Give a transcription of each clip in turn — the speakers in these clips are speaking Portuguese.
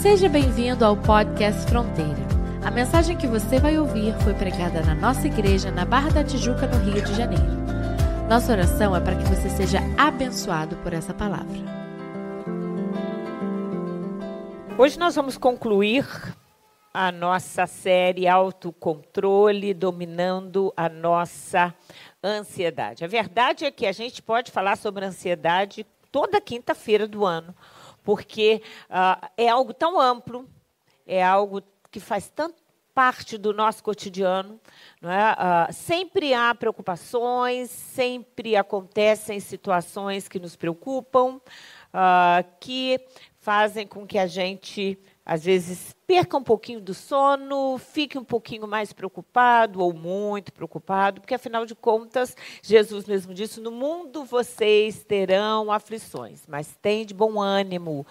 Seja bem-vindo ao podcast Fronteira. A mensagem que você vai ouvir foi pregada na nossa igreja na Barra da Tijuca, no Rio de Janeiro. Nossa oração é para que você seja abençoado por essa palavra. Hoje nós vamos concluir a nossa série Autocontrole, dominando a nossa ansiedade. A verdade é que a gente pode falar sobre ansiedade toda quinta-feira do ano, porque é algo tão amplo, é algo que faz tanto parte do nosso cotidiano, não é? Sempre há preocupações, sempre acontecem situações que nos preocupam, que fazem com que a gente, às vezes, perca um pouquinho do sono, fique um pouquinho mais preocupado ou muito preocupado, porque, afinal de contas, Jesus mesmo disse, no mundo vocês terão aflições, mas tendem bom ânimo,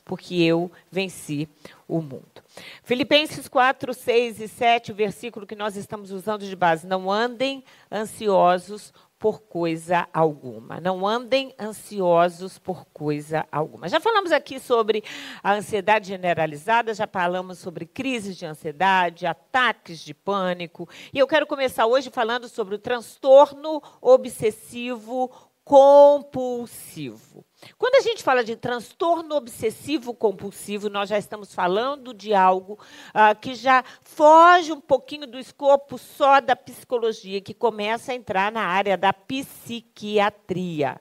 porque eu venci o mundo. Filipenses 4, 6 e 7, o versículo que nós estamos usando de base, não andem ansiosos por coisa alguma. Não andem ansiosos por coisa alguma. Já falamos aqui sobre a ansiedade generalizada, já falamos sobre crises de ansiedade, ataques de pânico, e eu quero começar hoje falando sobre o transtorno obsessivo compulsivo. Quando a gente fala de transtorno obsessivo compulsivo, nós já estamos falando de algo que já foge um pouquinho do escopo só da psicologia, que começa a entrar na área da psiquiatria.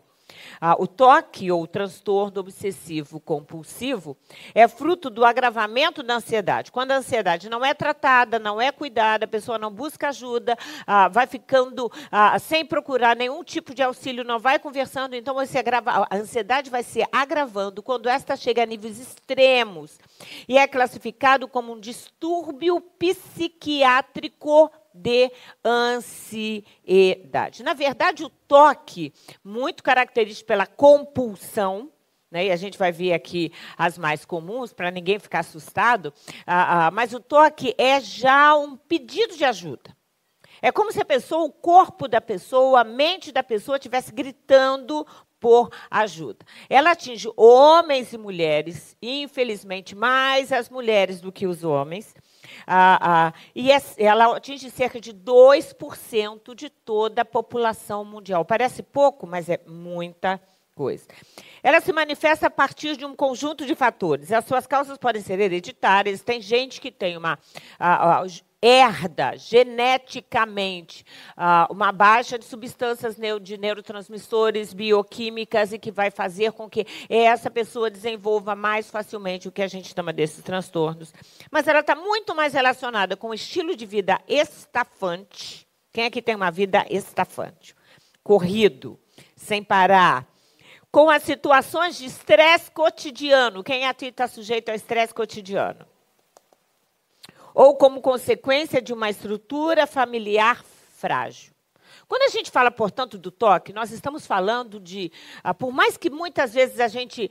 O TOC, ou transtorno obsessivo compulsivo, é fruto do agravamento da ansiedade. Quando a ansiedade não é tratada, não é cuidada, a pessoa não busca ajuda, vai ficando sem procurar nenhum tipo de auxílio, não vai conversando, então a ansiedade vai se agravando quando esta chega a níveis extremos e é classificado como um distúrbio psiquiátrico de ansiedade. Na verdade, o TOC, muito característico pela compulsão, né, e a gente vai ver aqui as mais comuns, para ninguém ficar assustado, mas o TOC é já um pedido de ajuda. É como se o corpo da pessoa, a mente da pessoa estivesse gritando por ajuda. Ela atinge homens e mulheres, e infelizmente mais as mulheres do que os homens, e ela atinge cerca de 2% de toda a população mundial. Parece pouco, mas é muita coisa. Ela se manifesta a partir de um conjunto de fatores. As suas causas podem ser hereditárias. Tem gente que tem herda geneticamente uma baixa de substâncias de neurotransmissores bioquímicas e que vai fazer com que essa pessoa desenvolva mais facilmente o que a gente chama desses transtornos. Mas ela está muito mais relacionada com o estilo de vida estafante. Quem aqui tem uma vida estafante? Corrido, sem parar. Com as situações de estresse cotidiano. Quem aqui está sujeito ao estresse cotidiano? Ou como consequência de uma estrutura familiar frágil. Quando a gente fala, portanto, do TOC, nós estamos falando de, por mais que muitas vezes a gente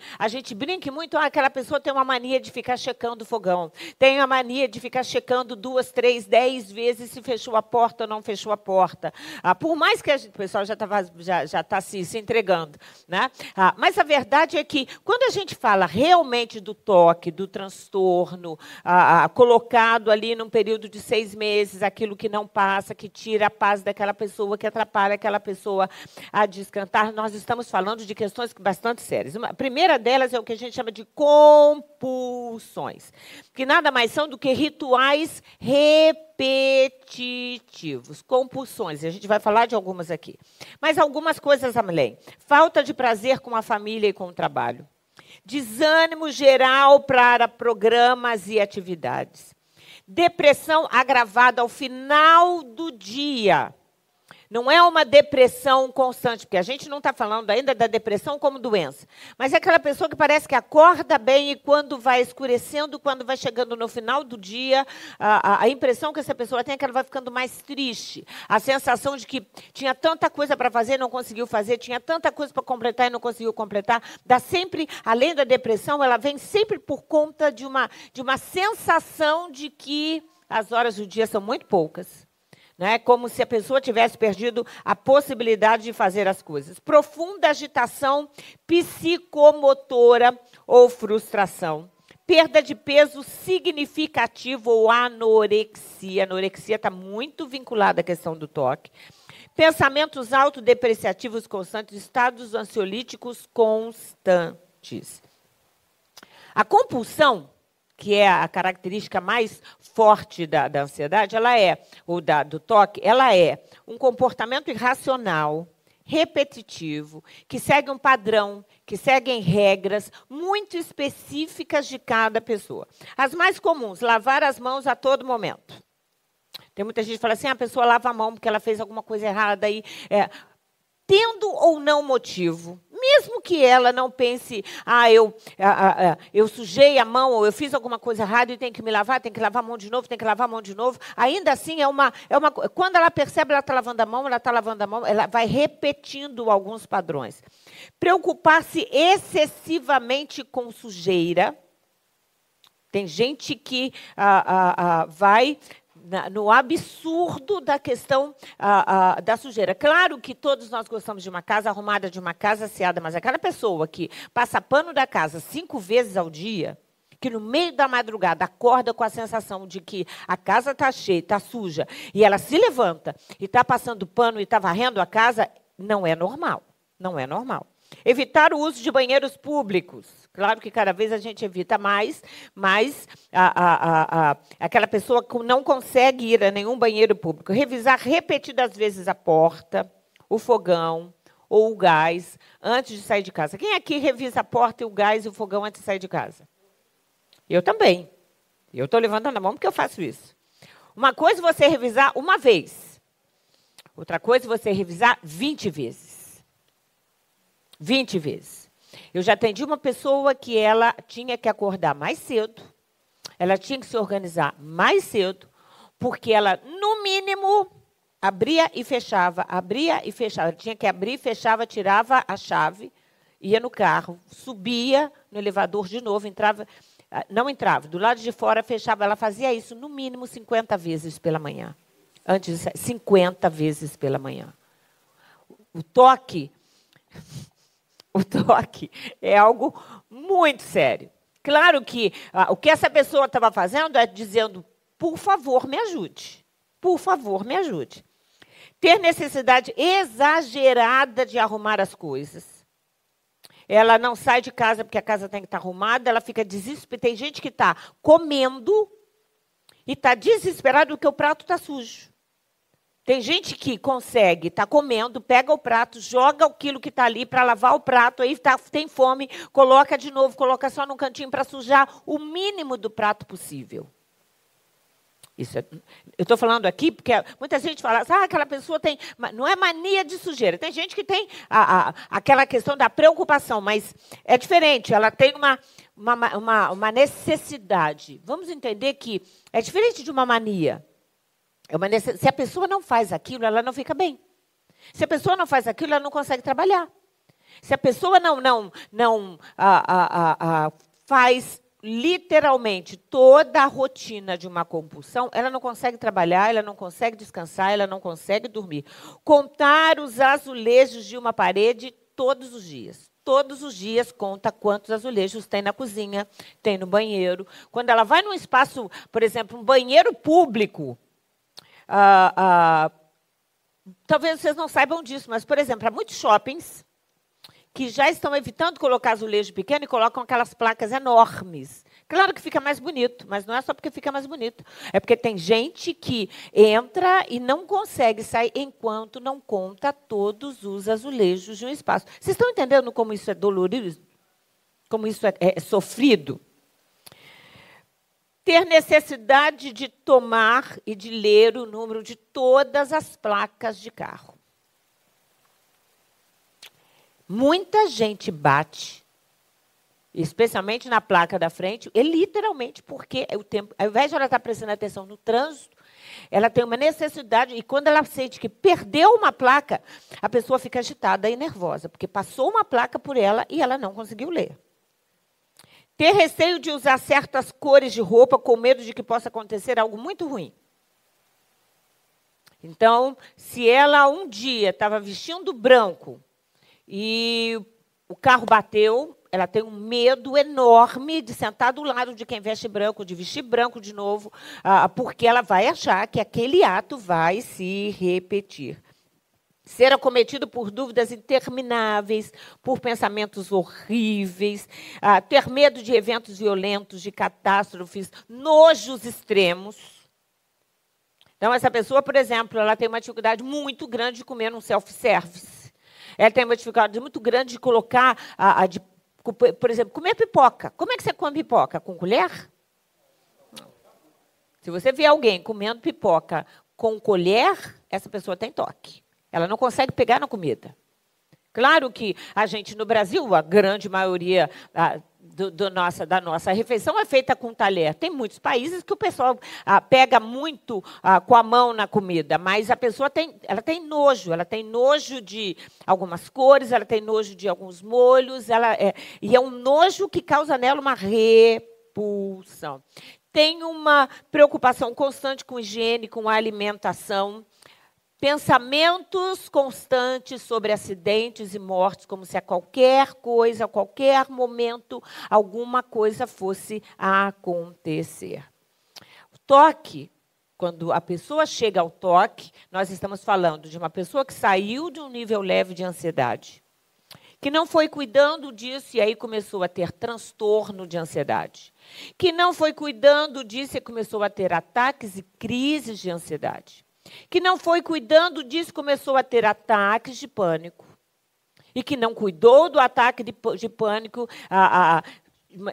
brinque muito, aquela pessoa tem uma mania de ficar checando o fogão, tem a mania de ficar checando 2, 3, 10 vezes se fechou a porta ou não fechou a porta. Por mais que o pessoal já está se entregando. Né? Mas a verdade é que, quando a gente fala realmente do TOC, do transtorno, colocado ali num período de 6 meses, aquilo que não passa, que tira a paz daquela pessoa, que atrapalha aquela pessoa a descansar, nós estamos falando de questões bastante sérias. A primeira delas é o que a gente chama de compulsões, que nada mais são do que rituais repetitivos, compulsões, e a gente vai falar de algumas aqui. Mas algumas coisas além. Falta de prazer com a família e com o trabalho. Desânimo geral para programas e atividades. Depressão agravada ao final do dia. Não é uma depressão constante, porque a gente não está falando ainda da depressão como doença. Mas é aquela pessoa que parece que acorda bem e quando vai escurecendo, quando vai chegando no final do dia, a impressão que essa pessoa tem é que ela vai ficando mais triste. A sensação de que tinha tanta coisa para fazer e não conseguiu fazer, tinha tanta coisa para completar e não conseguiu completar. Dá sempre, além da depressão, ela vem sempre por conta de uma sensação de que as horas do dia são muito poucas. né? Como se a pessoa tivesse perdido a possibilidade de fazer as coisas. Profunda agitação psicomotora ou frustração. Perda de peso significativo ou anorexia. Anorexia está muito vinculada à questão do toque. Pensamentos autodepreciativos constantes, estados ansiolíticos constantes. A compulsão, que é a característica mais forte da ansiedade, do toque, ela é um comportamento irracional, repetitivo, que segue um padrão, que seguem regras muito específicas de cada pessoa. As mais comuns, lavar as mãos a todo momento. Tem muita gente que fala assim, a pessoa lava a mão porque ela fez alguma coisa errada. Tendo ou não motivo, mesmo que ela não pense, eu sujei a mão, ou eu fiz alguma coisa errada e tenho que me lavar, tenho que lavar a mão de novo, tenho que lavar a mão de novo, ainda assim quando ela percebe, ela está lavando a mão, ela vai repetindo alguns padrões. Preocupar-se excessivamente com sujeira. Tem gente que vai no absurdo da questão da sujeira. Claro que todos nós gostamos de uma casa arrumada, de uma casa asseada, mas aquela pessoa que passa pano da casa 5 vezes ao dia, que no meio da madrugada acorda com a sensação de que a casa está cheia, está suja, e ela se levanta e está passando pano e está varrendo a casa, não é normal. Não é normal. Evitar o uso de banheiros públicos. Claro que cada vez a gente evita mais, mas aquela pessoa que não consegue ir a nenhum banheiro público. Revisar repetidas vezes a porta, o fogão ou o gás antes de sair de casa. Quem aqui revisa a porta, o gás e o fogão antes de sair de casa? Eu também. Eu estou levantando a mão porque eu faço isso. Uma coisa é você revisar uma vez. Outra coisa é você revisar 20 vezes. 20 vezes. Eu já atendi uma pessoa que ela tinha que acordar mais cedo, ela tinha que se organizar mais cedo, porque ela, no mínimo, abria e fechava. Ela tinha que abrir e fechava, tirava a chave, ia no carro, subia no elevador de novo, não entrava, do lado de fora fechava. Ela fazia isso, no mínimo, 50 vezes pela manhã. Antes de 50 vezes pela manhã. O toque é algo muito sério. Claro que o que essa pessoa estava fazendo é dizendo, por favor, me ajude. Por favor, me ajude. Ter necessidade exagerada de arrumar as coisas. Ela não sai de casa porque a casa tem que estar arrumada, ela fica desesperada. Tem gente que está comendo e está desesperada porque o prato está sujo. Tem gente que consegue, está comendo, pega o prato, joga o quilo que está ali para lavar o prato, aí tem fome, coloca de novo, coloca só num cantinho para sujar o mínimo do prato possível. Eu estou falando aqui porque muita gente fala, aquela pessoa tem... Não é mania de sujeira. Tem gente que tem aquela questão da preocupação, mas é diferente. Ela tem uma necessidade. Vamos entender que é diferente de uma mania. Se a pessoa não faz aquilo, ela não fica bem. Se a pessoa não faz aquilo, ela não consegue trabalhar. Se a pessoa não faz literalmente toda a rotina de uma compulsão, ela não consegue trabalhar, ela não consegue descansar, ela não consegue dormir. Contar os azulejos de uma parede todos os dias. Todos os dias conta quantos azulejos tem na cozinha, tem no banheiro. Quando ela vai num espaço, por exemplo, um banheiro público, talvez vocês não saibam disso, mas, por exemplo, há muitos shoppings que já estão evitando colocar azulejo pequeno e colocam aquelas placas enormes. Claro que fica mais bonito, mas não é só porque fica mais bonito. É porque tem gente que entra e não consegue sair enquanto não conta todos os azulejos de um espaço. Vocês estão entendendo como isso é dolorido? Como isso é sofrido? Ter necessidade de tomar e de ler o número de todas as placas de carro. Muita gente bate, especialmente na placa da frente, e literalmente porque o tempo, ao invés de ela estar prestando atenção no trânsito, ela tem uma necessidade, e quando ela sente que perdeu uma placa, a pessoa fica agitada e nervosa, porque passou uma placa por ela e ela não conseguiu ler. Ter receio de usar certas cores de roupa com medo de que possa acontecer algo muito ruim. Então, se ela um dia estava vestindo branco e o carro bateu, ela tem um medo enorme de sentar do lado de quem veste branco, de vestir branco de novo, porque ela vai achar que aquele ato vai se repetir. Ser acometido por dúvidas intermináveis, por pensamentos horríveis, ter medo de eventos violentos, de catástrofes, nojos extremos. Então, essa pessoa, por exemplo, ela tem uma dificuldade muito grande de comer num self-service. Ela tem uma dificuldade muito grande de colocar, por exemplo, comer pipoca. Como é que você come pipoca? Com colher? Não. Se você vê alguém comendo pipoca com colher, essa pessoa tem toque. Ela não consegue pegar na comida. Claro que a gente, no Brasil, a grande maioria da nossa refeição é feita com talher. Tem muitos países que o pessoal pega muito com a mão na comida, mas a pessoa ela tem nojo de algumas cores, ela tem nojo de alguns molhos, e é um nojo que causa nela uma repulsão. Tem uma preocupação constante com higiene, com a alimentação. Pensamentos constantes sobre acidentes e mortes, como se a qualquer coisa, a qualquer momento, alguma coisa fosse a acontecer. O toque, quando a pessoa chega ao toque, nós estamos falando de uma pessoa que saiu de um nível leve de ansiedade, que não foi cuidando disso e aí começou a ter transtorno de ansiedade, que não foi cuidando disso e começou a ter ataques e crises de ansiedade, que não foi cuidando disso, começou a ter ataques de pânico. E que não cuidou do ataque de pânico,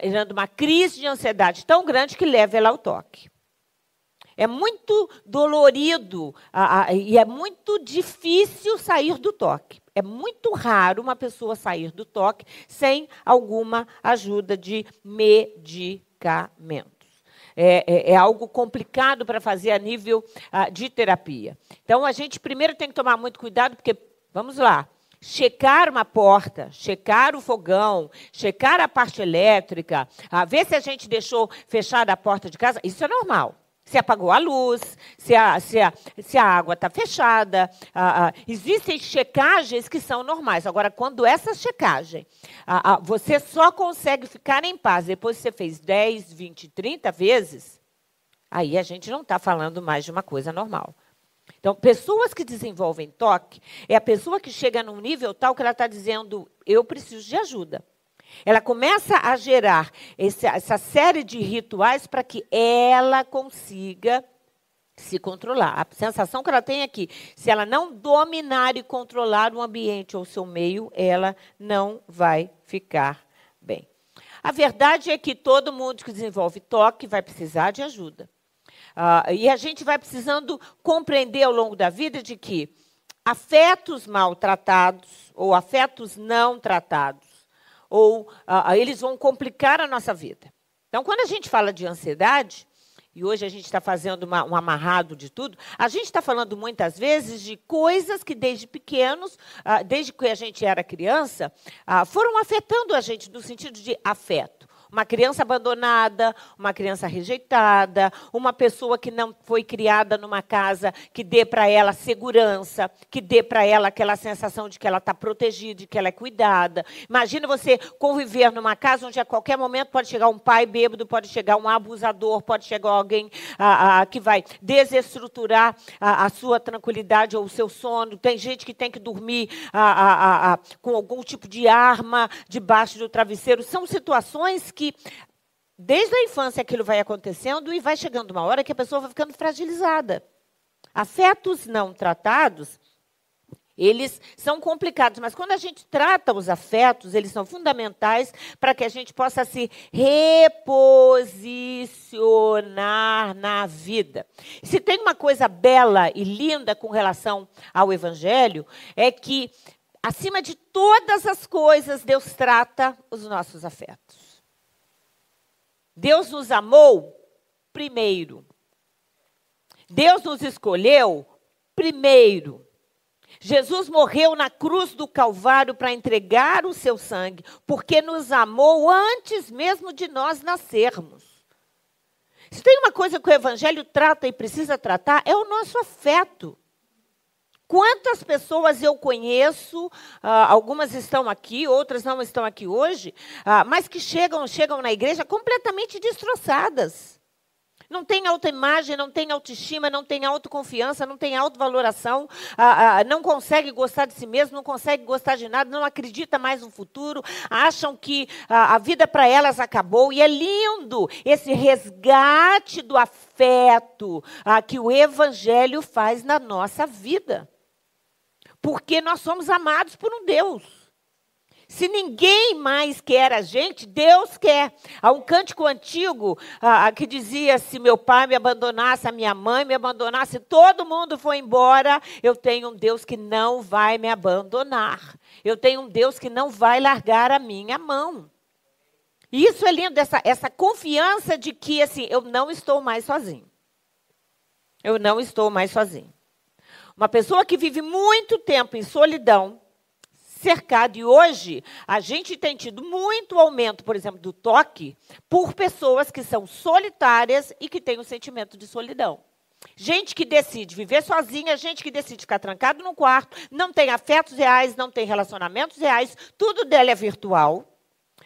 gerando uma crise de ansiedade tão grande que leva ela ao toque. É muito dolorido e é muito difícil sair do toque. É muito raro uma pessoa sair do toque sem alguma ajuda de medicamento. É algo complicado para fazer a nível de terapia. Então, a gente primeiro tem que tomar muito cuidado, porque, vamos lá, checar uma porta, checar o fogão, checar a parte elétrica, ver se a gente deixou fechada a porta de casa, isso é normal. Se apagou a luz, se a água está fechada. Existem checagens que são normais. Agora, quando essa checagem, você só consegue ficar em paz depois que você fez 10, 20, 30 vezes, aí a gente não está falando mais de uma coisa normal. Então, pessoas que desenvolvem toque, é a pessoa que chega num nível tal que ela está dizendo, eu preciso de ajuda. Ela começa a gerar essa série de rituais para que ela consiga se controlar. A sensação que ela tem é que, se ela não dominar e controlar o ambiente ou o seu meio, ela não vai ficar bem. A verdade é que todo mundo que desenvolve toque vai precisar de ajuda. E a gente vai precisando compreender ao longo da vida de que afetos maltratados ou afetos não tratados, eles vão complicar a nossa vida. Então, quando a gente fala de ansiedade, e hoje a gente está fazendo um amarrado de tudo, a gente está falando muitas vezes de coisas que desde pequenos, desde que a gente era criança, foram afetando a gente no sentido de afeto. Uma criança abandonada, uma criança rejeitada, uma pessoa que não foi criada numa casa que dê para ela segurança, que dê para ela aquela sensação de que ela está protegida, de que ela é cuidada. Imagina você conviver numa casa onde a qualquer momento pode chegar um pai bêbado, pode chegar um abusador, pode chegar alguém que vai desestruturar a sua tranquilidade ou o seu sono. Tem gente que tem que dormir com algum tipo de arma debaixo do travesseiro. São situações que, desde a infância, aquilo vai acontecendo e vai chegando uma hora que a pessoa vai ficando fragilizada. Afetos não tratados, eles são complicados, mas quando a gente trata os afetos, eles são fundamentais para que a gente possa se reposicionar na vida. Se tem uma coisa bela e linda com relação ao Evangelho, é que, acima de todas as coisas, Deus trata os nossos afetos. Deus nos amou primeiro. Deus nos escolheu primeiro. Jesus morreu na cruz do Calvário para entregar o seu sangue, porque nos amou antes mesmo de nós nascermos. Se tem uma coisa que o Evangelho trata e precisa tratar, é o nosso afeto. Quantas pessoas eu conheço, algumas estão aqui, outras não estão aqui hoje, mas que chegam na igreja completamente destroçadas. Não tem autoimagem, não tem autoestima, não tem autoconfiança, não tem autovaloração, não consegue gostar de si mesmo, não consegue gostar de nada, não acredita mais no futuro, acham que a vida para elas acabou. E é lindo esse resgate do afeto que o Evangelho faz na nossa vida. Porque nós somos amados por um Deus. Se ninguém mais quer a gente, Deus quer. Há um cântico antigo que dizia: se meu pai me abandonasse, a minha mãe me abandonasse, todo mundo foi embora, eu tenho um Deus que não vai me abandonar. Eu tenho um Deus que não vai largar a minha mão. E isso é lindo, essa confiança de que assim, eu não estou mais sozinho. Eu não estou mais sozinho. Uma pessoa que vive muito tempo em solidão, cercado, e hoje a gente tem tido muito aumento, por exemplo, do toque, por pessoas que são solitárias e que têm um sentimento de solidão. Gente que decide viver sozinha, gente que decide ficar trancado no quarto, não tem afetos reais, não tem relacionamentos reais, tudo dela é virtual.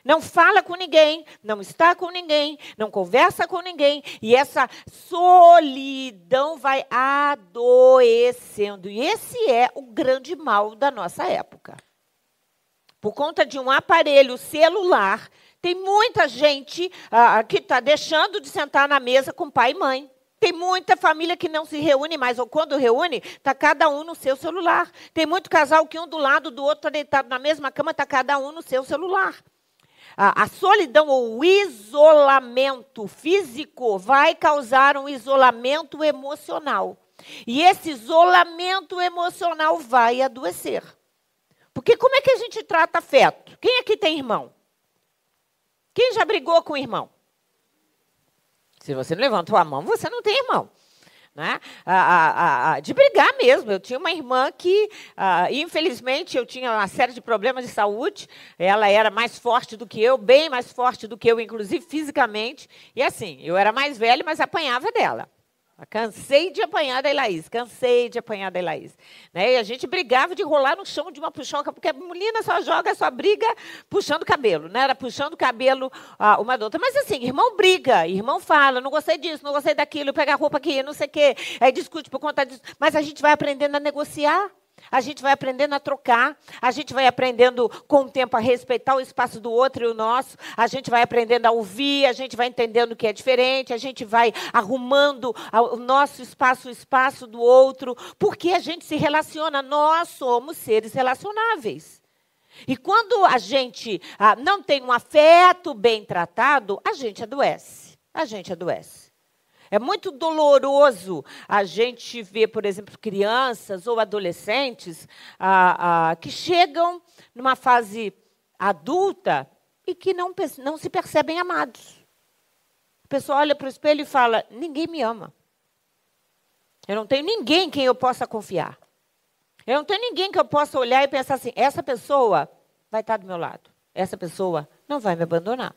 Não fala com ninguém, não está com ninguém, não conversa com ninguém. E essa solidão vai adoecendo. E esse é o grande mal da nossa época. Por conta de um aparelho celular, tem muita gente que está deixando de sentar na mesa com pai e mãe. Tem muita família que não se reúne mais, ou quando reúne, está cada um no seu celular. Tem muito casal que um do lado do outro está deitado na mesma cama, está cada um no seu celular. A solidão ou o isolamento físico vai causar um isolamento emocional. E esse isolamento emocional vai adoecer. Porque como é que a gente trata afeto? Quem aqui tem irmão? Quem já brigou com o irmão? Se você não levantou a mão, você não tem irmão. Né? De brigar mesmo. Eu tinha uma irmã que, infelizmente, eu tinha uma série de problemas de saúde. Ela era mais forte do que eu, bem mais forte do que eu, inclusive fisicamente. E assim, eu era mais velha, mas apanhava dela. Cansei de apanhar da Elaís, Né? E a gente brigava de rolar no chão de uma puxoca, porque a menina só joga, só briga puxando o cabelo. Né? Era puxando o cabelo uma da outra. Mas assim, irmão briga, irmão fala, não gostei disso, não gostei daquilo, pega a roupa aqui, não sei o quê. Aí discute por conta disso. Mas a gente vai aprendendo a negociar. A gente vai aprendendo a trocar, a gente vai aprendendo com o tempo a respeitar o espaço do outro e o nosso, a gente vai aprendendo a ouvir, a gente vai entendendo o que é diferente, a gente vai arrumando o nosso espaço, o espaço do outro, porque a gente se relaciona, nós somos seres relacionáveis. E quando a gente não tem um afeto bem tratado, a gente adoece. É muito doloroso a gente ver, por exemplo, crianças ou adolescentes que chegam numa fase adulta e que não se percebem amados. A pessoa olha para o espelho e fala: ninguém me ama. Eu não tenho ninguém em quem eu possa confiar. Eu não tenho ninguém que eu possa olhar e pensar assim: essa pessoa vai estar do meu lado. Essa pessoa não vai me abandonar.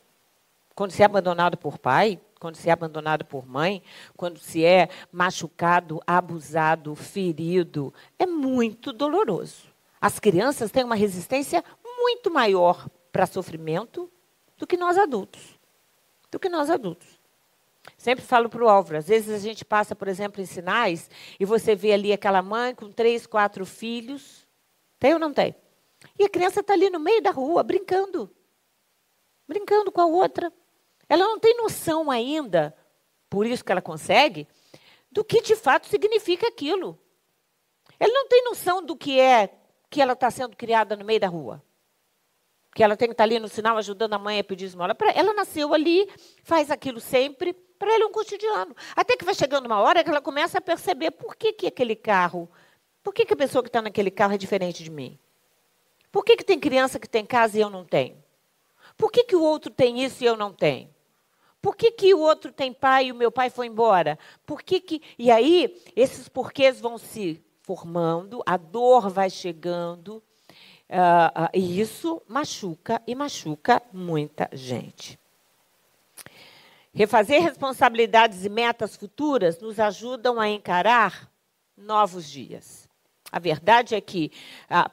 Quando se é abandonado por pai, quando se é abandonado por mãe, quando se é machucado, abusado, ferido, é muito doloroso. As crianças têm uma resistência muito maior para sofrimento do que nós adultos. Sempre falo para o Álvaro, às vezes a gente passa, por exemplo, em Sinais, e você vê ali aquela mãe com 3, 4 filhos. Tem ou não tem? E a criança está ali no meio da rua, brincando com a outra. Ela não tem noção ainda, por isso que ela consegue, do que de fato significa aquilo. Ela não tem noção do que é que ela está sendo criada no meio da rua. Que ela tem que estar ali no sinal ajudando a mãe a pedir esmola. Ela nasceu ali, faz aquilo sempre, para ela é um cotidiano. Até que vai chegando uma hora que ela começa a perceber por que aquele carro, por que a pessoa que está naquele carro é diferente de mim? Por que tem criança que tem casa e eu não tenho? Por que o outro tem isso e eu não tenho? Por que o outro tem pai e o meu pai foi embora? E aí, esses porquês vão se formando, a dor vai chegando, e isso machuca muita gente. Refazer responsabilidades e metas futuras nos ajudam a encarar novos dias. A verdade é que,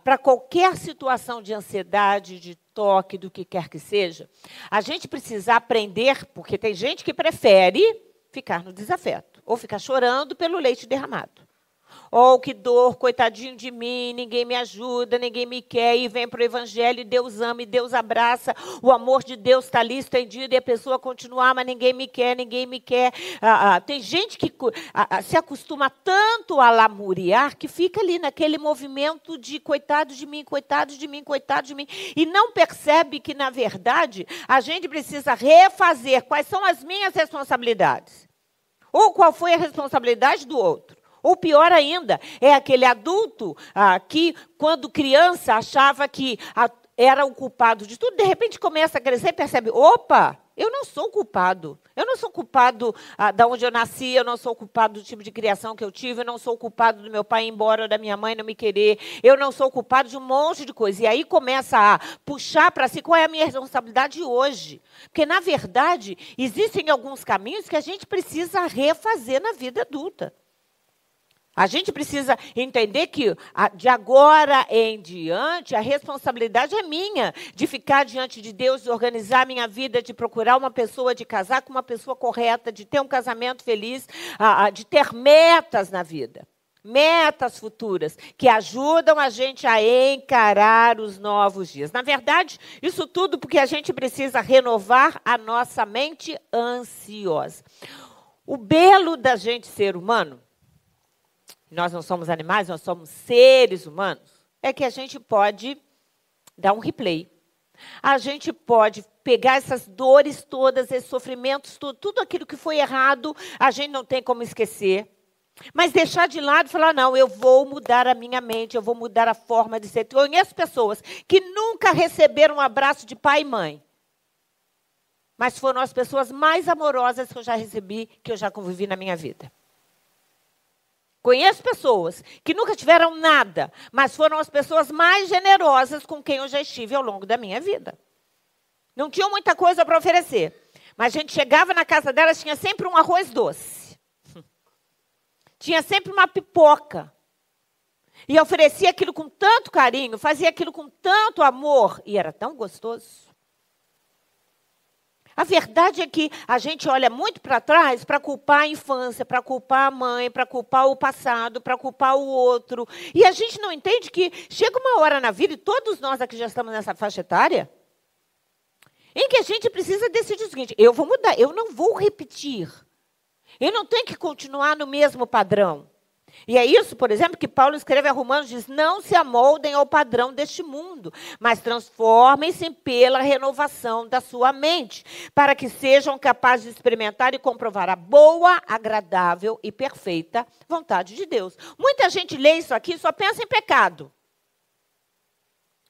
para qualquer situação de ansiedade, de toque, do que quer que seja, a gente precisa aprender, porque tem gente que prefere ficar no desafeto, ou ficar chorando pelo leite derramado. Oh, que dor, coitadinho de mim, ninguém me ajuda, ninguém me quer, e vem para o Evangelho, e Deus ama, e Deus abraça, o amor de Deus está ali estendido, e a pessoa continua, mas ninguém me quer, ninguém me quer. Tem gente que se acostuma tanto a lamuriar, que fica ali naquele movimento de coitado de mim, coitado de mim, coitado de mim, e não percebe que, na verdade, a gente precisa refazer quais são as minhas responsabilidades, ou qual foi a responsabilidade do outro. Ou pior ainda, é aquele adulto que, quando criança, achava que era o culpado de tudo, de repente começa a crescer e percebe, opa, eu não sou culpado. Eu não sou culpado de onde eu nasci, eu não sou culpado do tipo de criação que eu tive, eu não sou culpado do meu pai ir embora, ou da minha mãe não me querer, eu não sou culpado de um monte de coisa. E aí começa a puxar para si qual é a minha responsabilidade hoje. Porque, na verdade, existem alguns caminhos que a gente precisa refazer na vida adulta. A gente precisa entender que, de agora em diante, a responsabilidade é minha de ficar diante de Deus, de organizar a minha vida, de procurar uma pessoa, de casar com uma pessoa correta, de ter um casamento feliz, de ter metas na vida. Metas futuras que ajudam a gente a encarar os novos dias. Na verdade, isso tudo porque a gente precisa renovar a nossa mente ansiosa. O belo da gente ser humano, nós não somos animais, nós somos seres humanos, é que a gente pode dar um replay. A gente pode pegar essas dores todas, esses sofrimentos, tudo aquilo que foi errado, a gente não tem como esquecer. Mas deixar de lado e falar, não, eu vou mudar a minha mente, eu vou mudar a forma de ser. Eu conheço pessoas que nunca receberam um abraço de pai e mãe, mas foram as pessoas mais amorosas que eu já recebi, que eu já convivi na minha vida. Conheço pessoas que nunca tiveram nada, mas foram as pessoas mais generosas com quem eu já estive ao longo da minha vida. Não tinham muita coisa para oferecer, mas a gente chegava na casa delas, tinha sempre um arroz doce. Tinha sempre uma pipoca. E oferecia aquilo com tanto carinho, fazia aquilo com tanto amor, e era tão gostoso. A verdade é que a gente olha muito para trás para culpar a infância, para culpar a mãe, para culpar o passado, para culpar o outro. E a gente não entende que chega uma hora na vida, e todos nós aqui já estamos nessa faixa etária, em que a gente precisa decidir o seguinte, eu vou mudar, eu não vou repetir. Eu não tenho que continuar no mesmo padrão. E é isso, por exemplo, que Paulo escreve a Romanos, diz, não se amoldem ao padrão deste mundo, mas transformem-se pela renovação da sua mente, para que sejam capazes de experimentar e comprovar a boa, agradável e perfeita vontade de Deus. Muita gente lê isso aqui e só pensa em pecado.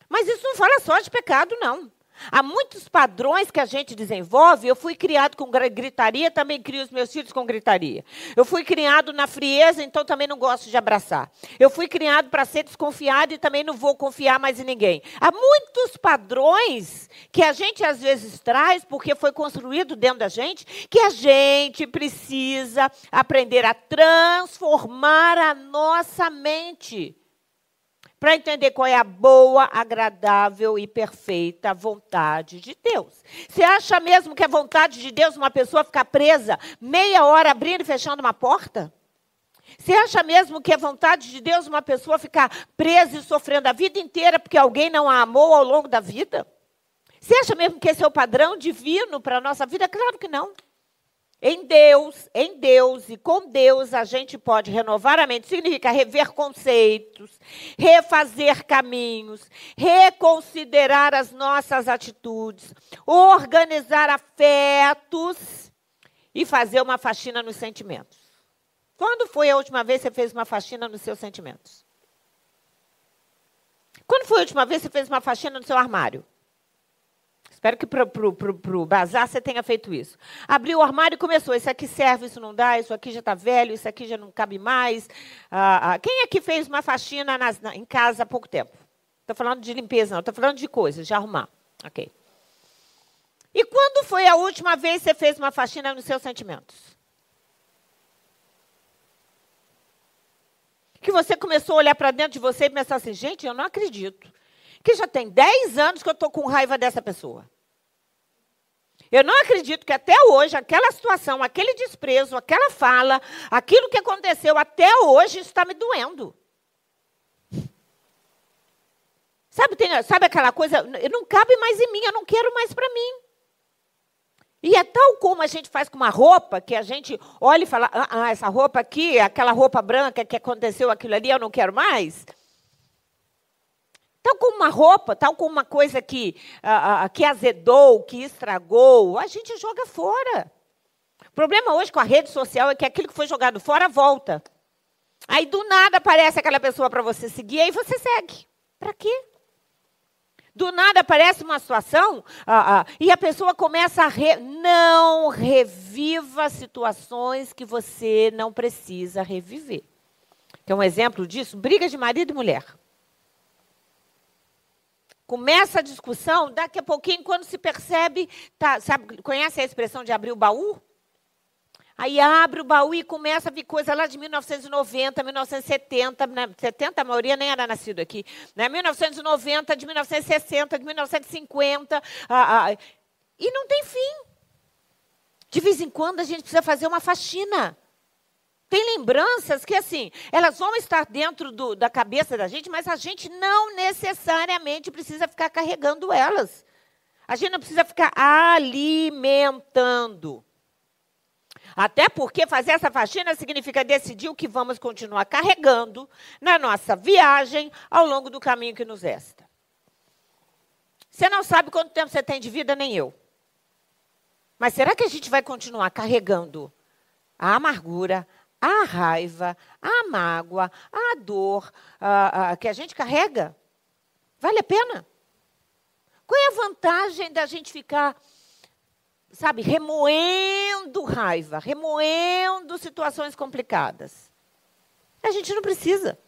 Mas isso não fala só de pecado, não. Há muitos padrões que a gente desenvolve. Eu fui criado com gritaria, também crio os meus filhos com gritaria. Eu fui criado na frieza, então também não gosto de abraçar. Eu fui criado para ser desconfiado e também não vou confiar mais em ninguém. Há muitos padrões que a gente às vezes traz, porque foi construído dentro da gente, que a gente precisa aprender a transformar a nossa mente. Para entender qual é a boa, agradável e perfeita vontade de Deus. Você acha mesmo que é vontade de Deus uma pessoa ficar presa meia hora abrindo e fechando uma porta? Você acha mesmo que é vontade de Deus uma pessoa ficar presa e sofrendo a vida inteira porque alguém não a amou ao longo da vida? Você acha mesmo que esse é o padrão divino para a nossa vida? Claro que não. Em Deus e com Deus a gente pode renovar a mente. Significa rever conceitos, refazer caminhos, reconsiderar as nossas atitudes, organizar afetos e fazer uma faxina nos sentimentos. Quando foi a última vez que você fez uma faxina nos seus sentimentos? Quando foi a última vez que você fez uma faxina no seu armário? Espero que para o bazar você tenha feito isso. Abriu o armário e começou. Isso aqui serve, isso não dá, isso aqui já está velho, isso aqui já não cabe mais. Quem aqui fez uma faxina em casa há pouco tempo? Estou falando de limpeza, não. Estou falando de coisas, de arrumar. Ok. E quando foi a última vez que você fez uma faxina nos seus sentimentos? Que você começou a olhar para dentro de você e pensar assim, gente, eu não acredito que já tem 10 anos que eu estou com raiva dessa pessoa. Eu não acredito que até hoje, aquela situação, aquele desprezo, aquela fala, aquilo que aconteceu até hoje está me doendo. Sabe aquela coisa, não cabe mais em mim, eu não quero mais para mim. E é tal como a gente faz com uma roupa, que a gente olha e fala, essa roupa aqui, aquela roupa branca que aconteceu aquilo ali, eu não quero mais. Tal como uma roupa, tal como uma coisa que azedou, que estragou, a gente joga fora. O problema hoje com a rede social é que aquilo que foi jogado fora volta. Aí do nada aparece aquela pessoa para você seguir, aí você segue. Para quê? Do nada aparece uma situação e a pessoa começa a... Não reviva situações que você não precisa reviver. Tem um exemplo disso? Briga de marido e mulher. Começa a discussão, daqui a pouquinho, quando se percebe... conhece a expressão de abrir o baú? Aí abre o baú e começa a vir coisa lá de 1990, 1970, 70 a maioria nem era nascido aqui, né? 1990, de 1960, de 1950, e não tem fim. De vez em quando a gente precisa fazer uma faxina. Tem lembranças que, assim, elas vão estar dentro da cabeça da gente, mas a gente não necessariamente precisa ficar carregando elas. A gente não precisa ficar alimentando. Até porque fazer essa faxina significa decidir o que vamos continuar carregando na nossa viagem ao longo do caminho que nos resta. Você não sabe quanto tempo você tem de vida, nem eu. Mas será que a gente vai continuar carregando a amargura, a raiva, a mágoa, a dor que a gente carrega? Vale a pena? Qual é a vantagem da gente ficar... remoendo raiva, remoendo situações complicadas? A gente não precisa.